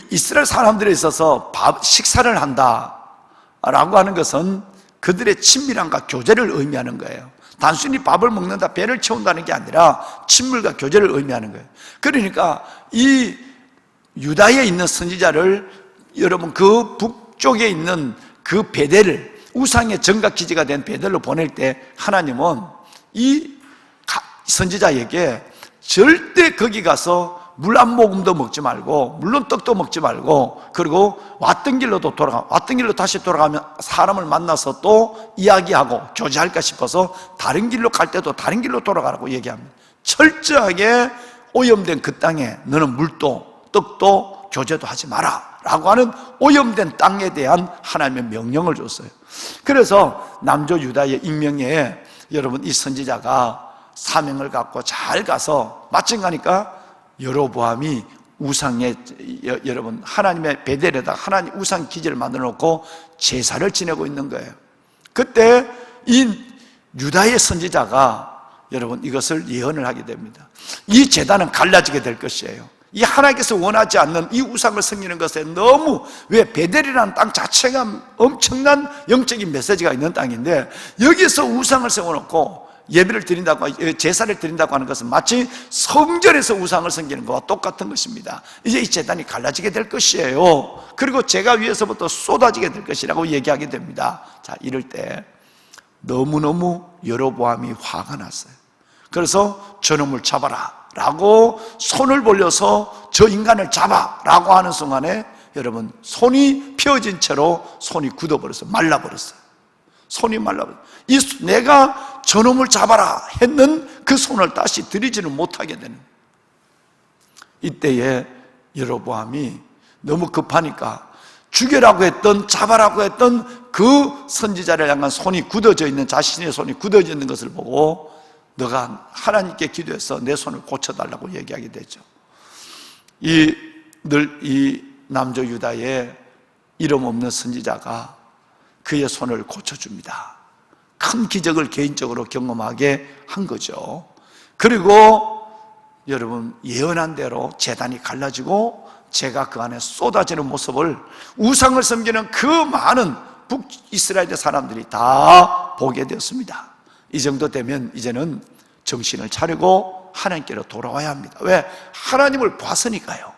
이스라엘 사람들에 있어서 식사를 한다라고 하는 것은 그들의 친밀함과 교제를 의미하는 거예요. 단순히 밥을 먹는다, 배를 채운다는 게 아니라 친밀과 교제를 의미하는 거예요. 그러니까 이 유다에 있는 선지자를 여러분 그 북쪽에 있는 그 베델을 우상의 정각기지가 된 베델로 보낼 때 하나님은 이 선지자에게 절대 거기 가서 물 한 모금도 먹지 말고 물론 떡도 먹지 말고 그리고 왔던 길로 다시 돌아가면 사람을 만나서 또 이야기하고 교제할까 싶어서 다른 길로 갈 때도 다른 길로 돌아가라고 얘기합니다. 철저하게 오염된 그 땅에 너는 물도 떡도 교제도 하지 마라 라고 하는 오염된 땅에 대한 하나님의 명령을 줬어요. 그래서 남조 유다의 익명에 여러분 이 선지자가 사명을 갖고 잘 가서 마침 가니까 여로보암이 우상의 여러분 하나님의 베델에다 하나님 우상 기지를 만들어 놓고 제사를 지내고 있는 거예요. 그때 이 유다의 선지자가 여러분 이것을 예언을 하게 됩니다. 이 제단은 갈라지게 될 것이에요. 이 하나님께서 원하지 않는 이 우상을 섬기는 것에 너무, 왜 베델이라는 땅 자체가 엄청난 영적인 메시지가 있는 땅인데 여기서 우상을 세워놓고 예배를 드린다고, 제사를 드린다고 하는 것은 마치 성전에서 우상을 섬기는 것과 똑같은 것입니다. 이제 이 제단이 갈라지게 될 것이에요. 그리고 제가 위에서부터 쏟아지게 될 것이라고 얘기하게 됩니다. 자, 이럴 때 너무너무 여로보암이 화가 났어요. 그래서 저놈을 잡아라 라고 손을 벌려서 저 인간을 잡아 라고 하는 순간에 여러분 손이 펴진 채로 손이 굳어버렸어요. 말라버렸어요. 손이 말라버렸어요. 내가 저놈을 잡아라 했는 그 손을 다시 들이지는 못하게 되는, 이때에 여로보암이 너무 급하니까 죽여라고 했던, 잡아라고 했던 그 선지자를 향한 손이 굳어져 있는, 자신의 손이 굳어져 있는 것을 보고 너가 하나님께 기도해서 내 손을 고쳐달라고 얘기하게 되죠. 이 남조 유다의 이름 없는 선지자가 그의 손을 고쳐줍니다. 큰 기적을 개인적으로 경험하게 한 거죠. 그리고 여러분 예언한 대로 제단이 갈라지고 제가 그 안에 쏟아지는 모습을 우상을 섬기는 그 많은 북이스라엘 사람들이 다 보게 되었습니다. 이 정도 되면 이제는 정신을 차리고 하나님께로 돌아와야 합니다. 왜? 하나님을 봤으니까요.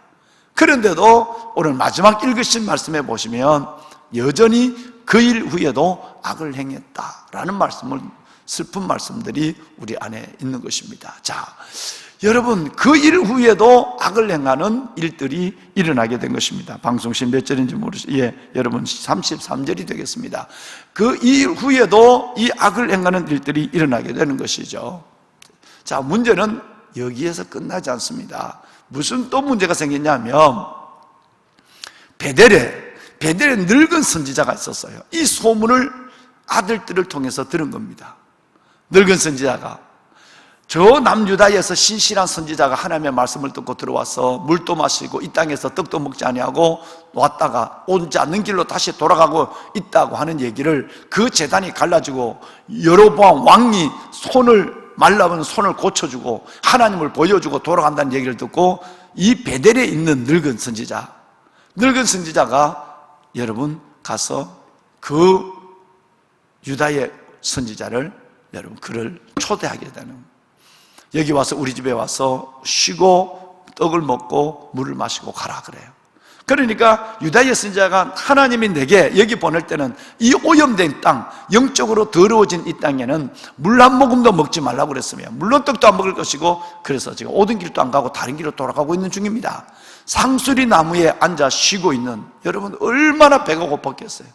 그런데도 오늘 마지막 읽으신 말씀에 보시면 여전히 그 일 후에도 악을 행했다라는 말씀을, 슬픈 말씀들이 우리 안에 있는 것입니다. 자, 여러분 그 일 후에도 악을 행하는 일들이 일어나게 된 것입니다. 방송신 몇 절인지 모르시죠? 예, 여러분 33절이 되겠습니다. 그 일 후에도 이 악을 행하는 일들이 일어나게 되는 것이죠. 자, 문제는 여기에서 끝나지 않습니다. 무슨 또 문제가 생겼냐면 베델에 늙은 선지자가 있었어요. 이 소문을 아들들을 통해서 들은 겁니다. 늙은 선지자가, 저 남유다에서 신실한 선지자가 하나님의 말씀을 듣고 들어와서 물도 마시고 이 땅에서 떡도 먹지 아니하고 왔다가 오지 않는 길로 다시 돌아가고 있다고 하는 얘기를, 그 제단이 갈라지고 여로보암 왕이 말라버린 손을 고쳐주고 하나님을 보여주고 돌아간다는 얘기를 듣고 이 베델에 있는 늙은 선지자가 여러분 가서 그 유다의 선지자를, 여러분 그를 초대하게 되는, 여기 와서 우리 집에 와서 쉬고 떡을 먹고 물을 마시고 가라 그래요. 그러니까 유다의 선지자가 하나님이 내게 여기 보낼 때는 이 오염된 땅, 영적으로 더러워진 이 땅에는 물 한 모금도 먹지 말라고 그랬으며 물론 떡도 안 먹을 것이고, 그래서 지금 오던 길도 안 가고 다른 길로 돌아가고 있는 중입니다. 상수리 나무에 앉아 쉬고 있는, 여러분 얼마나 배가 고팠겠어요.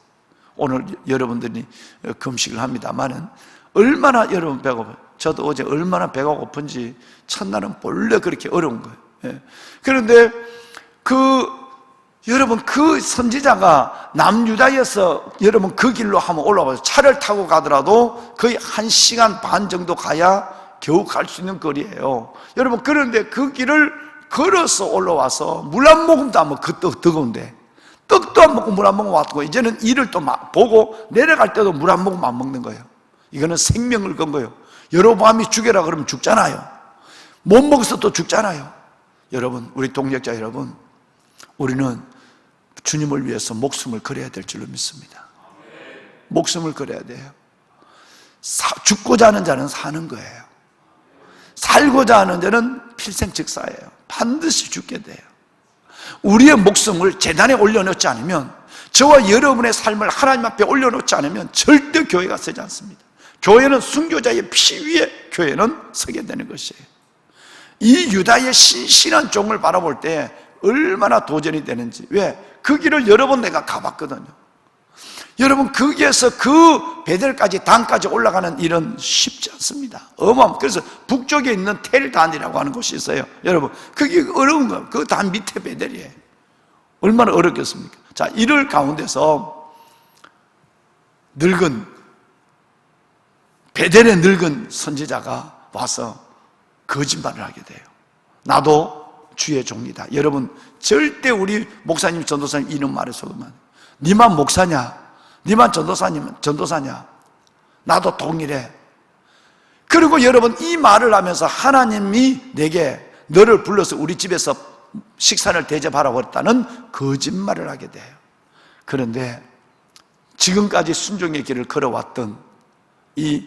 오늘 여러분들이 금식을 합니다만은 얼마나 여러분 배가 고파요. 저도 어제 얼마나 배가 고픈지 첫날은 본래 그렇게 어려운 거예요. 예. 그런데 여러분 그 선지자가 남유다에서 여러분 그 길로 한번 올라가서 차를 타고 가더라도 거의 1시간 반 정도 가야 겨우 갈 수 있는 거리예요. 여러분 그런데 그 길을 걸어서 올라와서 물 한 모금도 안 먹고, 그 뜨거운데 떡도 안 먹고 물 한 모금 왔고, 이제는 이를 또 보고 내려갈 때도 물 한 모금 안 먹는 거예요. 이거는 생명을 건 거예요. 여로보암이 죽여라 그러면 죽잖아요. 못 먹어서 또 죽잖아요. 여러분, 우리 동역자 여러분, 우리는 주님을 위해서 목숨을 걸어야 될 줄로 믿습니다. 목숨을 걸어야 돼요. 죽고자 하는 자는 사는 거예요. 살고자 하는 자는 필생즉사예요. 반드시 죽게 돼요. 우리의 목숨을 제단에 올려놓지 않으면, 저와 여러분의 삶을 하나님 앞에 올려놓지 않으면 절대 교회가 서지 않습니다. 교회는 순교자의 피 위에 교회는 서게 되는 것이에요. 이 유다의 신실한 종을 바라볼 때 얼마나 도전이 되는지. 왜? 그 길을 여러 번 내가 가봤거든요. 여러분 거기에서 그 베델까지 단까지 올라가는 일은 쉽지 않습니다. 그래서 북쪽에 있는 텔단이라고 하는 곳이 있어요. 여러분 그게 어려운 거예요. 그 단 밑에 베델이에요. 얼마나 어렵겠습니까? 자, 이를 가운데서 베델의 늙은 선지자가 와서 거짓말을 하게 돼요. 나도 주의 종이다. 여러분 절대 우리 목사님 전도사님 이런 말에 속으면, 니만 목사냐, 니만 전도사냐, 나도 동일해. 그리고 여러분, 이 말을 하면서 하나님이 내게 너를 불러서 우리 집에서 식사를 대접하라고 했다는 거짓말을 하게 돼요. 그런데 지금까지 순종의 길을 걸어왔던 이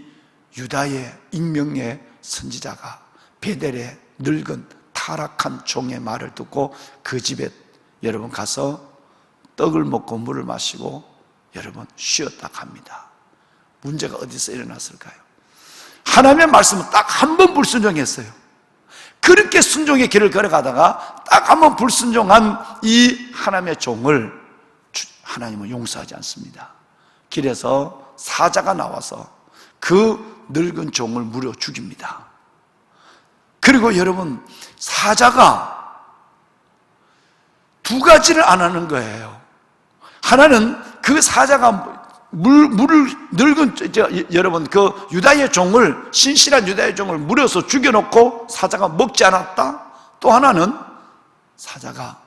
유다의 익명의 선지자가 베델의 늙은 타락한 종의 말을 듣고 그 집에 여러분 가서 떡을 먹고 물을 마시고 여러분 쉬었다 갑니다. 문제가 어디서 일어났을까요? 하나님의 말씀은 딱 한 번 불순종했어요. 그렇게 순종의 길을 걸어가다가 딱 한 번 불순종한 이 하나님의 종을 하나님은 용서하지 않습니다. 길에서 사자가 나와서 그 늙은 종을 무려 죽입니다. 그리고 여러분, 사자가 두 가지를 안 하는 거예요. 하나는 그 사자가 여러분, 그 유다의 종을, 신실한 유다의 종을 물어서 죽여놓고 사자가 먹지 않았다. 또 하나는 사자가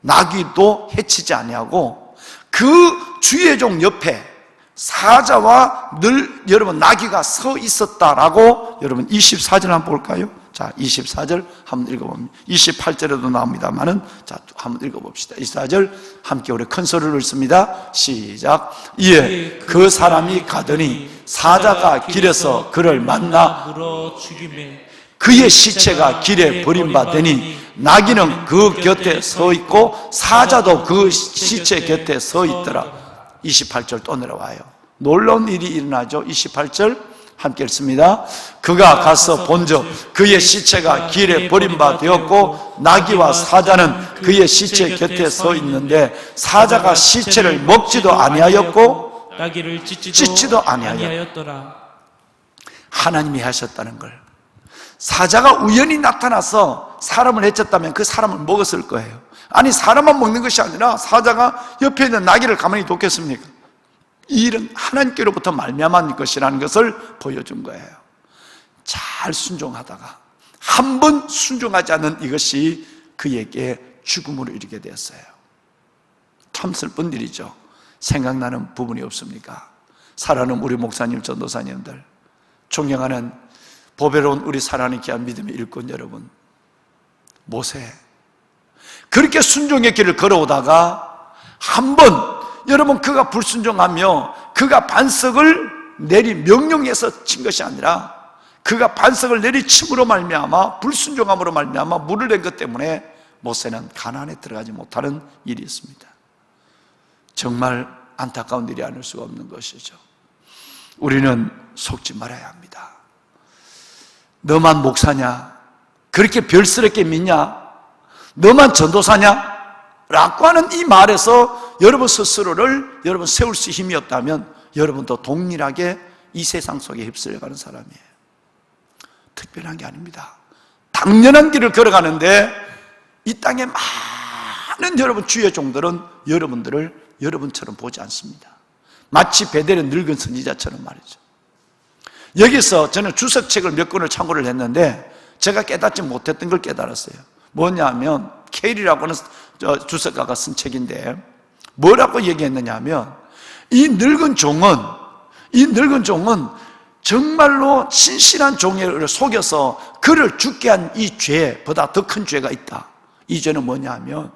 나귀도 해치지 아니하고 그 주의 종 옆에 사자와 여러분 나귀가 서 있었다라고 여러분 24절 한번 볼까요? 자, 24절 한번 읽어봅니다. 28절에도 나옵니다만은, 자, 한번 읽어봅시다. 24절 함께 우리 큰 소리로 읽습니다. 시작. 이에 그 사람이 가더니 사자가 길에서 그를 만나 물어 죽임에 그의 시체가 길에 버림받으니 나귀는 그 곁에 서 있고 사자도 그 시체 곁에 서 있더라. 28절 또 내려와요. 놀라운 일이 일어나죠. 28절 함께 읽습니다. 그가 가서 본즉 그의 시체가 길에 버림받았고 나귀와 사자는 그의 시체 곁에 서 있는데 사자가 시체를 먹지도 아니하였고 나귀를 찢지도 아니하였더라. 하나님이 하셨다는 걸. 사자가 우연히 나타나서 사람을 해쳤다면 그 사람을 먹었을 거예요. 아니, 사람만 먹는 것이 아니라 사자가 옆에 있는 나귀를 가만히 뒀겠습니까? 이 일은 하나님께로부터 말미암은 것이라는 것을 보여준 거예요. 잘 순종하다가 한 번 순종하지 않은 이것이 그에게 죽음으로 이르게 되었어요. 참 슬픈 일이죠. 생각나는 부분이 없습니까? 사랑하는 우리 목사님, 전도사님들, 존경하는 보배로운 우리 사랑하는 귀한 믿음의 일꾼 여러분, 모세 그렇게 순종의 길을 걸어오다가 한 번 여러분 그가 불순종하며 그가 반석을 내리 명령해서 친 것이 아니라 그가 반석을 내리침으로 말미암아 불순종함으로 말미암아 물을 낸 것 때문에 모세는 가나안에 들어가지 못하는 일이 있습니다. 정말 안타까운 일이 아닐 수가 없는 것이죠. 우리는 속지 말아야 합니다. 너만 목사냐? 그렇게 별스럽게 믿냐? 너만 전도사냐? 라고 하는 이 말에서 여러분 스스로를 여러분 세울 수 힘이 없다면 여러분도 동일하게 이 세상 속에 휩쓸려가는 사람이에요. 특별한 게 아닙니다. 당연한 길을 걸어가는데 이 땅에 많은 여러분 주의 종들은 여러분들을 여러분처럼 보지 않습니다. 마치 베델의 늙은 선지자처럼 말이죠. 여기서 저는 주석책을 몇 권을 참고를 했는데 제가 깨닫지 못했던 걸 깨달았어요. 뭐냐면 케일이라고 하는 주석가가 쓴 책인데 뭐라고 얘기했느냐 하면 이 늙은 종은 정말로 신실한 종을 속여서 그를 죽게 한 이 죄보다 더 큰 죄가 있다. 이 죄는 뭐냐 하면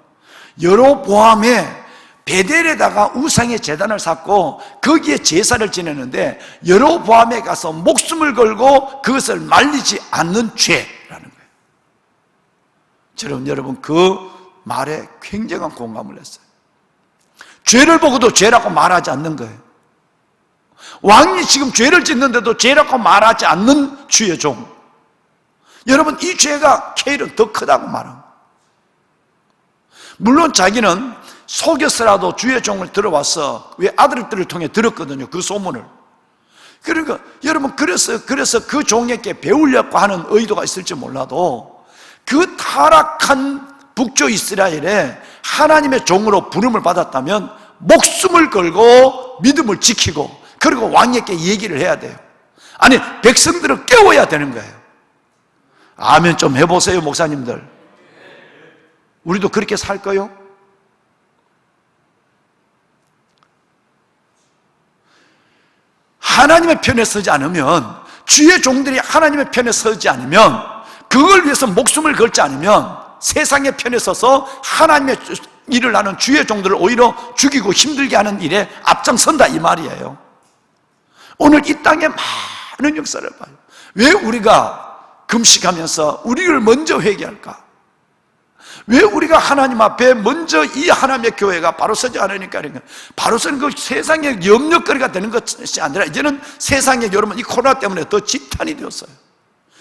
여로보암의 베델에다가 우상의 제단을 쌓고 거기에 제사를 지내는데 여로보암에 가서 목숨을 걸고 그것을 말리지 않는 죄라는 거예요. 저는 여러분 그 말에 굉장한 공감을 했어요. 죄를 보고도 죄라고 말하지 않는 거예요. 왕이 지금 죄를 짓는데도 죄라고 말하지 않는 주의 종. 여러분 이 죄가 케일은 더 크다고 말합니다. 물론 자기는 속여서라도 주의 종을 들어와서 왜 아들들을 통해 들었거든요. 그 소문을. 그러니까 여러분 그래서 그 종에게 배우려고 하는 의도가 있을지 몰라도 그 타락한 북쪽 이스라엘에 하나님의 종으로 부름을 받았다면 목숨을 걸고 믿음을 지키고 그리고 왕에게 얘기를 해야 돼요. 아니 백성들을 깨워야 되는 거예요. 아멘 좀 해보세요 목사님들. 우리도 그렇게 살 거요? 하나님의 편에 서지 않으면 주의 종들이 하나님의 편에 서지 않으면, 그걸 위해서 목숨을 걸지 않으면 세상의 편에 서서 하나님의 일을 하는 주의 종들을 오히려 죽이고 힘들게 하는 일에 앞장선다 이 말이에요. 오늘 이 땅에 많은 역사를 봐요. 왜 우리가 금식하면서 우리를 먼저 회개할까? 왜 우리가 하나님 앞에 먼저 이 하나님의 교회가 바로 서지 않으니까, 바로 서는 그 세상의 염려거리가 되는 것이 아니라 이제는 세상에 여러분 이 코로나 때문에 더 지탄이 되었어요.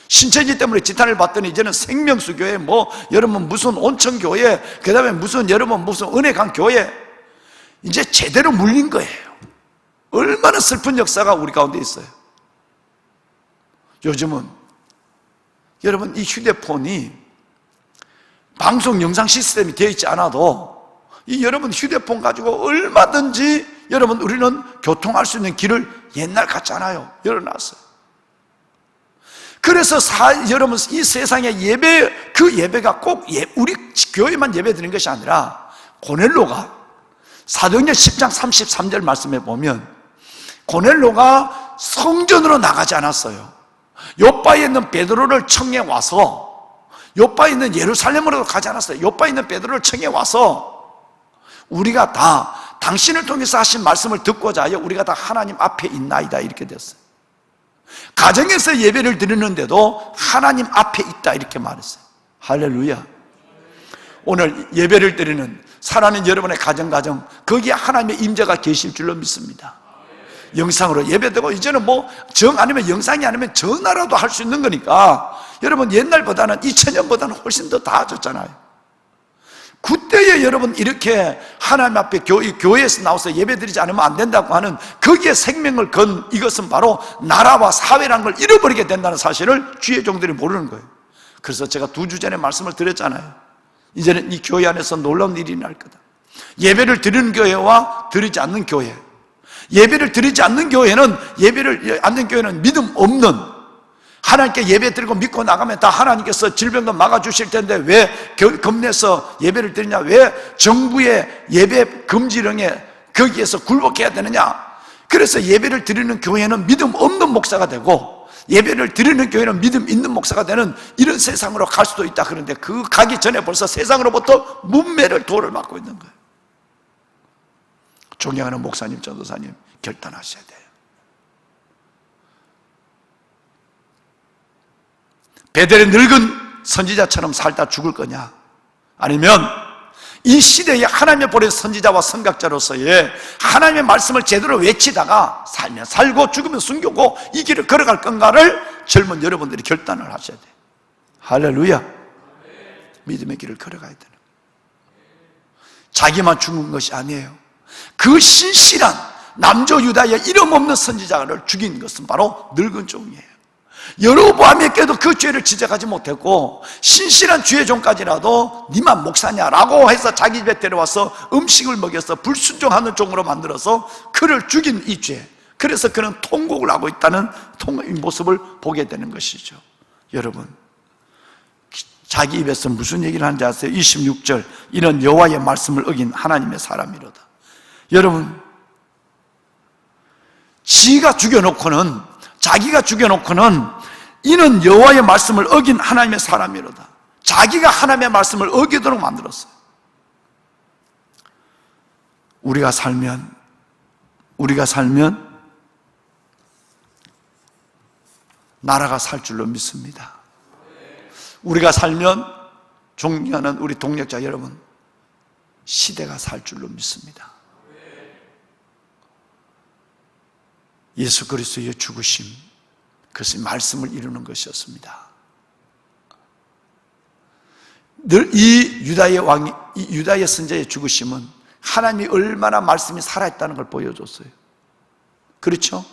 신천지 때문에 지탄을 받더니 이제는 생명수 교회, 여러분 무슨 온천교회, 그 다음에 여러분 무슨 은혜강 교회, 이제 제대로 물린 거예요. 얼마나 슬픈 역사가 우리 가운데 있어요. 요즘은 여러분 이 휴대폰이 방송 영상 시스템이 되어 있지 않아도 이 여러분 휴대폰 가지고 얼마든지 여러분 우리는 교통할 수 있는 길을 옛날 같지 않아요. 열어놨어요. 그래서 여러분 이 세상의 예배, 그 예배가 꼭 우리 교회만 예배 드리는 것이 아니라 고넬로가 사도행전 10장 33절 말씀에 보면 고넬로가 성전으로 나가지 않았어요. 요바에 있는 베드로를 청해 와서, 요바에 있는 예루살렘으로 가지 않았어요. 요바에 있는 베드로를 청해 와서 우리가 다 당신을 통해서 하신 말씀을 듣고자 하여 우리가 다 하나님 앞에 있나이다 이렇게 됐어요. 가정에서 예배를 드리는데도 하나님 앞에 있다 이렇게 말했어요. 할렐루야. 오늘 예배를 드리는 사랑하는 여러분의 가정 거기에 하나님의 임재가 계실 줄로 믿습니다. 영상으로 예배되고 이제는 정 아니면 영상이 아니면 전화라도 할 수 있는 거니까 여러분 옛날보다는 2000년보다는 훨씬 더 나아졌잖아요. 그때에 여러분 이렇게 하나님 앞에 교회에서 나와서 예배드리지 않으면 안 된다고 하는 거기에 생명을 건 이것은 바로 나라와 사회라는 걸 잃어버리게 된다는 사실을 주의 종들이 모르는 거예요. 그래서 제가 2주 전에 말씀을 드렸잖아요. 이제는 이 교회 안에서 놀라운 일이 날 거다. 예배를 드리는 교회와 드리지 않는 교회, 예배를 드리지 않는 교회는 믿음 없는, 하나님께 예배 드리고 믿고 나가면 다 하나님께서 질병도 막아주실 텐데 왜 겁내서 예배를 드리냐? 왜 정부의 예배 금지령에 거기에서 굴복해야 되느냐? 그래서 예배를 드리는 교회는 믿음 없는 목사가 되고 예배를 드리는 교회는 믿음 있는 목사가 되는 이런 세상으로 갈 수도 있다. 그런데 그 가기 전에 벌써 세상으로부터 문매를 돌을 맞고 있는 거예요. 존경하는 목사님, 전도사님 결단하셔야 돼요. 베델의 늙은 선지자처럼 살다 죽을 거냐? 아니면 이 시대에 하나님의 보낸 선지자와 선각자로서의 하나님의 말씀을 제대로 외치다가 살면 살고 죽으면 숨기고 이 길을 걸어갈 건가를 젊은 여러분들이 결단을 하셔야 돼요. 할렐루야. 믿음의 길을 걸어가야 되는 거예요. 자기만 죽은 것이 아니에요. 그 신실한 남조 유다의 이름 없는 선지자를 죽인 것은 바로 늙은 종이에요. 여로보암에게도 그 죄를 지적하지 못했고 신실한 주의 종까지라도 니만 목사냐라고 해서 자기 집에 데려와서 음식을 먹여서 불순종하는 종으로 만들어서 그를 죽인 이 죄, 그래서 그는 통곡을 하고 있다는 모습을 보게 되는 것이죠. 여러분, 자기 입에서 무슨 얘기를 하는지 아세요? 26절, 이는 여호와의 말씀을 어긴 하나님의 사람이로다. 여러분, 자기가 죽여놓고는 이는 여호와의 말씀을 어긴 하나님의 사람이로다. 자기가 하나님의 말씀을 어기도록 만들었어요. 우리가 살면 나라가 살 줄로 믿습니다. 우리가 살면, 존경하는 우리 동력자 여러분, 시대가 살 줄로 믿습니다. 예수 그리스도의 죽으심, 그것이 말씀을 이루는 것이었습니다. 늘 이 유다의 선지자의 죽으심은 하나님이 얼마나 말씀이 살아있다는 걸 보여줬어요. 그렇죠?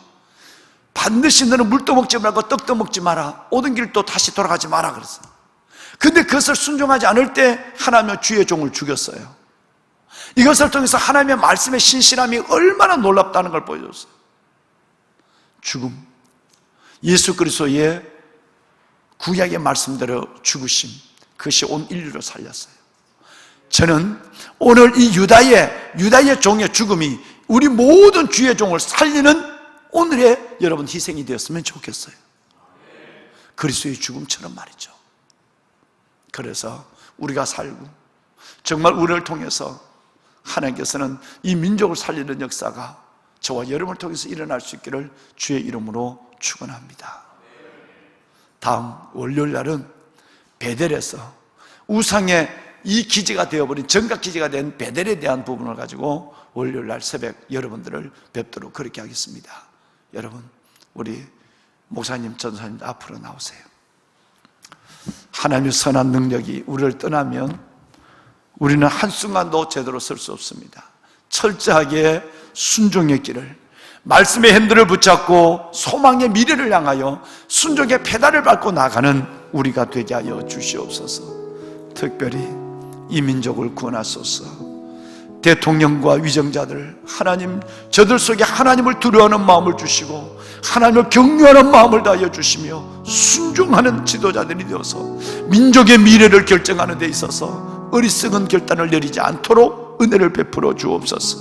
반드시 너는 물도 먹지 말고 떡도 먹지 마라, 오던 길도 다시 돌아가지 마라 그랬어요. 근데 그것을 순종하지 않을 때 하나님의 주의 종을 죽였어요. 이것을 통해서 하나님의 말씀의 신실함이 얼마나 놀랍다는 걸 보여줬어요. 죽음, 예수 그리스도의 구약의 말씀대로 죽으심, 그것이 온 인류를 살렸어요. 저는 오늘 이 유다의 종의 죽음이 우리 모든 주의 종을 살리는 오늘의 여러분 희생이 되었으면 좋겠어요. 그리스도의 죽음처럼 말이죠. 그래서 우리가 살고 정말 우리를 통해서 하나님께서는 이 민족을 살리는 역사가 저와 여러분을 통해서 일어날 수 있기를 주의 이름으로 축원합니다. 다음 월요일 날은 베델에서 우상의 이 기지가 되어버린 정각 기지가 된 베델에 대한 부분을 가지고 월요일 날 새벽 여러분들을 뵙도록 그렇게 하겠습니다. 여러분, 우리 목사님, 전사님 앞으로 나오세요. 하나님의 선한 능력이 우리를 떠나면 우리는 한순간도 제대로 설 수 없습니다. 철저하게 순종의 길을, 말씀의 핸들을 붙잡고 소망의 미래를 향하여 순종의 페달을 밟고 나가는 우리가 되게 하여 주시옵소서. 특별히 이 민족을 구원하소서. 대통령과 위정자들, 하나님, 저들 속에 하나님을 두려워하는 마음을 주시고 하나님을 경외하는 마음을 다하여 주시며 순종하는 지도자들이 되어서 민족의 미래를 결정하는 데 있어서 어리석은 결단을 내리지 않도록 은혜를 베풀어 주옵소서.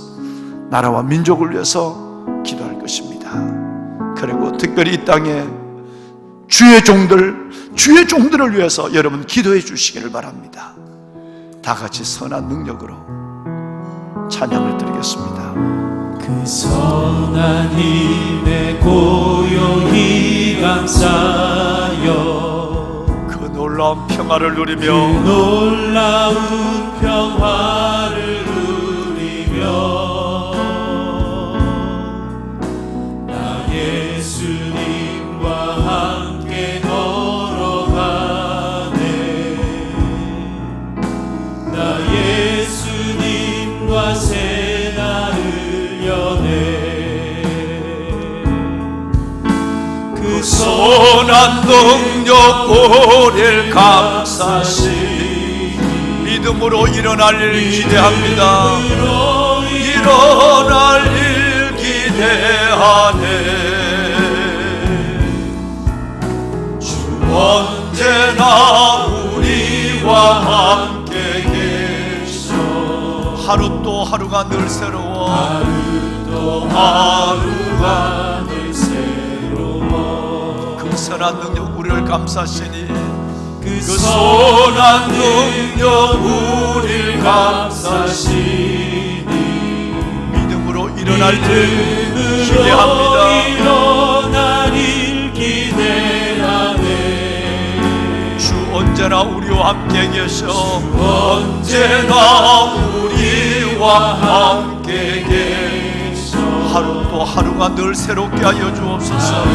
나라와 민족을 위해서 기도할 것입니다. 그리고 특별히 이 땅에 주의 종들을 위해서 여러분 기도해 주시기를 바랍니다. 다 같이 선한 능력으로 찬양을 드리겠습니다. 그 선한 힘에 고요히 감사여 그 놀라운 평화를 누리며 놀라운 평화를 누리며 나 예수님과 함께 걸어가네. 나 예수님과 새 날을 여네. 그 선한 능력 보낼 감사시 믿음으로 일어날 일 기대합니다. 일어날 일 기대하네. 주 언제나 우리와 함께 계셔. 하루 또 하루가 늘 새로워. 하루 또 하루가 늘 새로워. 그 선한 능력 우리를 감싸시니 그 선한 능력 우리를 감싸시니 믿음으로 일어날 일 기대합니다. 일어날 일 기대하네. 주 언제나 우리와 함께 계셔. 언제나 우리와 함께 계셔. 하루 또 하루가 늘 새롭게 하여 주옵소서. 하루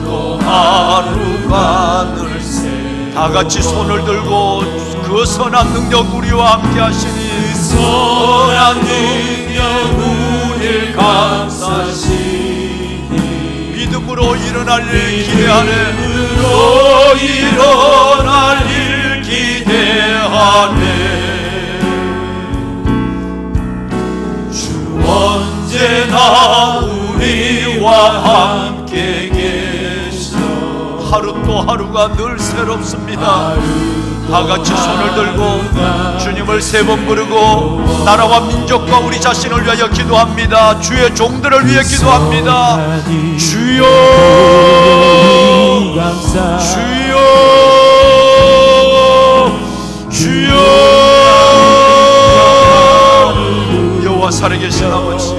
또 하루가 늘 새롭게. 다 같이 손을 들고 그 선한 능력 우리와 함께 하시니 선한 능력 우리를 감싸시니 믿음으로 일어날 일 기대하네. 믿음으로 일어날 일 기대하네. 주 언제나 우리와 함께 계셔. 하루 또 하루가 늘 새롭습니다. 다 같이 손을 들고 주님을 세 번 부르고 나라와 민족과 우리 자신을 위하여 기도합니다. 주의 종들을 위해 기도합니다. 주여, 주여, 주여. 여호와 살아계신 아버지,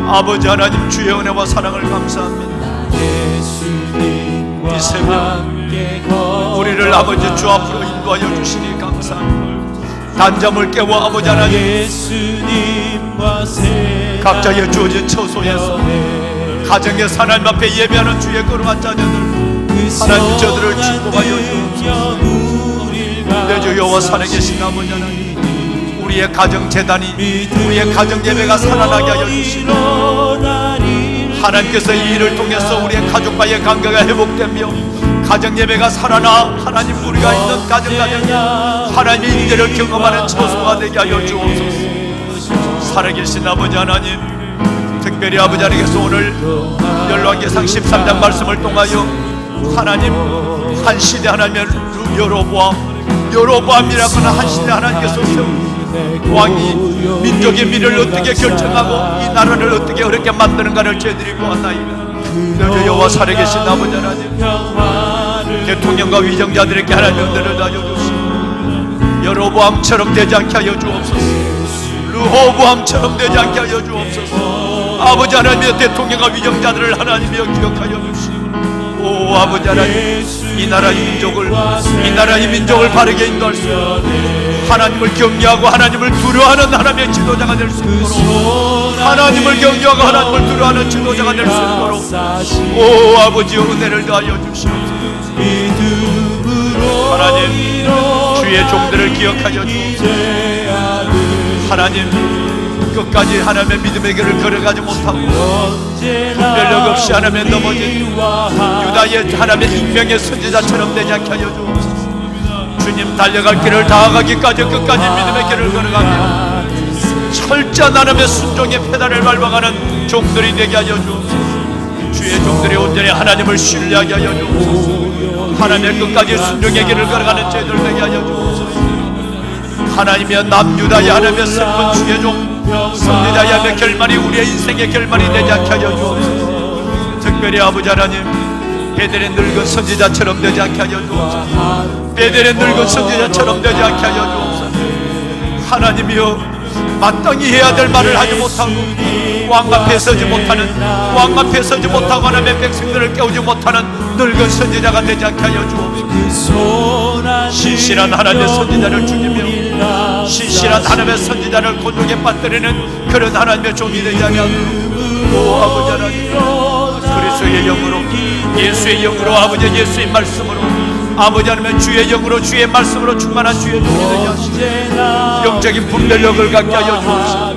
아버지 하나님, 주의 은혜와 사랑을 감사합니다. 이 새벽 우리를 아버지 주 앞으로 인도하여 주시니 감사합니다. 단잠을 깨워 아버지 하나님, 각자의 주어진 처소에서 가정의 하나님 앞에 예배하는 주의 거룩한 자녀들 하나님, 저들을 축복하여 주옵소서. 내 주 여호와 살아계신 아버지 하나님, 우리의 가정 재단이, 우리의 가정 예배가 살아나게 하여 주시고 하나님께서 이 일을 통해서 우리의 가족과의 관계가 회복되며 가정 예배가 살아나 하나님, 우리가 있는 가정이 하나님의 인재를 경험하는 처소가 되게 하여 주옵소서. 살아계신 아버지 하나님, 특별히 아버지 하나님께서 오늘 열왕기상 13장 말씀을 통하여 하나님, 한 시대 하나님의 여로보암이라고 하는 한 시대 하나님께서 세운 왕이 민족의 미래를 어떻게 결정하고 이 나라를 어떻게 어렵게 만드는가를 저희들이 보았나이다. 여호와 살아계신 아버지 하나님, 대통령과 위정자들에게 하나님의 은혜를 다여 주시고 여로보암처럼 되지 않게 하여 주옵소서. 르호보암처럼 되지 않게 하여 주옵소서. 아버지 하나님의 대통령과 위정자들을 하나님이여 기억하여 주시고, 오 아버지 하나님, 이 나라의 민족을 바르게 인도할 수 있도록 하나님을 경외하고 하나님을 두려워하는 하나님의 지도자가 될 수 있도록, 하나님을 경외하고 하나님을 두려워하는 지도자가 될 수 있도록 오 아버지여 은혜를 다하여 주시옵소서. 하나님, 주의 종들을 기억하여 주옵소서. 하나님, 끝까지 하나님의 믿음의 길을 걸어가지 못하고 분별력 없이 하나님의 넘어진 유다의 하나님의 익명의 선지자처럼 되지 않게 하여 주옵소서. 주님, 달려갈 길을 다가가기까지 끝까지 믿음의 길을 걸어가며 철저한 하나님의 순종의 페달을 밟아가는 종들이 되게 하여 주옵소서. 주의 종들이 온전히 하나님을 신뢰하게 하여 주옵소서. 하나님의 끝까지 순종의 길을 걸어가는 저희들 되게 하여 주옵소서. 하나님의 남유다의 하나님의 슬픈 주의 종 선지자의 하나님의 결말이 우리의 인생의 결말이 되지 않게 하여 주옵소서. 특별히 아버지 하나님, 베델의 늙은 선지자처럼 되지 않게 하여 주옵소서. 베델의 늙은 선지자처럼 되지 않게 하여 주옵소서. 하나님이여, 마땅히 해야 될 말을 하지 못하고 왕 앞에 서지 못하고 하나님의 백성들을 깨우지 못하는 늙은 선지자가 되지 않게 하여 주옵소서. 신실한 하나님의 선지자를 죽이며 신실한 하나님의 선지자를 곤욕에 빠뜨리는 그런 하나님의 종이 되지 않도록 오 아버지 하나님, 그리스도의 영으로, 예수의 영으로, 아버지 예수의 말씀으로, 아버지 하나님의 주의 영으로, 주의 말씀으로 충만한 주의 종이 되게 하시고 영적인 분별력을 갖게 하여 주옵소서.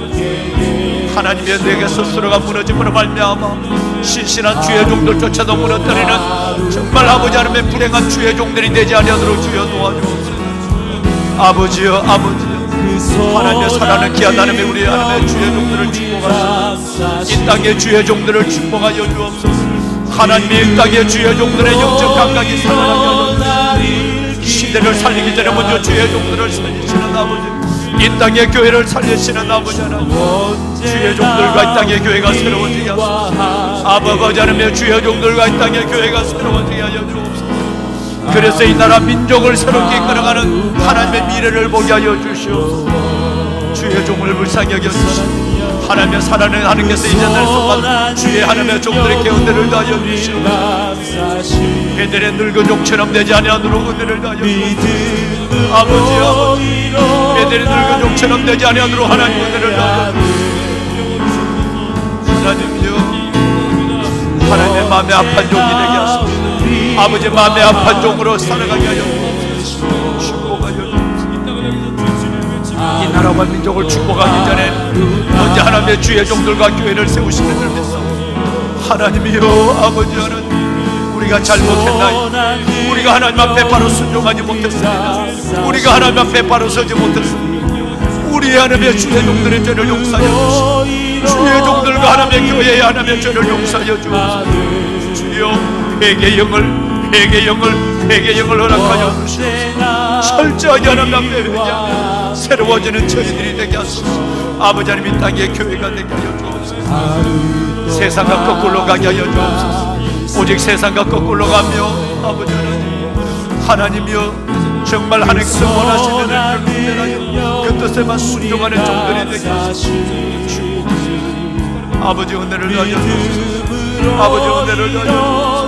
하나님의 내게 스스로가 무너짐으로 말미암아 신실한 주의 종들 쫓아도 무너뜨리는 정말 아버지 하나님의 불행한 주의 종들이 되지 아니하도록 주여 도와주옵소서. 아버지여, 하나님의 사랑하는 귀한 하나님의 우리 하나님의 주의 종들을 축복하시고 이 땅의 주의 종들을 축복하여 주옵소서. 하나님의 이 땅의 주의 종들의 영적 감각이 살아나게 하여 주옵소서. 시대를 살리기 전에 먼저 주의 종들을 살리시는 아버지, 이 땅의 교회를 살리시는 아버지 하나님, 주의 종들과 이 땅의 교회가 새로워지게 하소서. 아버지 하나님의 주의 종들과 이 땅의 교회가 새로워지게 하여 주옵소서. 그래서 이 나라 민족을 새롭게 이끌어가는 하나님의 미래를 보게 하여 주시옵소서. 주의 종을 불쌍히 여겨주시고 하나님의 사랑을 하나님께서 이제 날 속한 주의 하나님의 종들에게 은혜를 다하여 주시옵소서. 베델의 늙은 종처럼 되지 아니하도록 은혜를 다하여 주시옵소서. 아버지, 베델의 늙은 종처럼 되지 아니하도록 하나님 은혜를 다하여 주시옵소서. 하나님이여, 하나님의 마음에 아픈 종이 되게 하소서. 아버지 마음에 아픈 종으로 살아가게 하여 주옵소서. 축복하여 주옵소서. 이 나라와 민족을 축복하기 전에 먼저 하나님의 주의 종들과 교회를 세우시는 줄 믿사옵소서. 하나님이여, 아버지 하나님, 우리가 잘못했나이다. 우리가 하나님 앞에 바로 순종하지 못했습니다. 우리가 하나님 앞에 바로 서지 못했습니다. 우리 하나님의 주의 종들의 죄를 용서하여 주시고 주의 종들과 하나님의 교회의 하나님의 죄를 용서하여 주옵소서. 주여, 회개의 영을 허락하여 주시옵소서. 철저하게 하나님 앞에 회개하며 새로워지는 저희들이 되게 하소서. 아버지 하나님, 이 땅의 교회가 되게 하여 주옵소서. 세상과 거꾸로 가게 하여 주옵소서. 오직 세상과 거꾸로 가며 아버지 하나님이여, 정말 하나님께서 원하시는 일을 분별하여 그 뜻에만 순종하는 종들이 되게 하소서. 아버지 은혜를 다하여 주옵소서. 아버지 은혜를 다하여 주옵소서.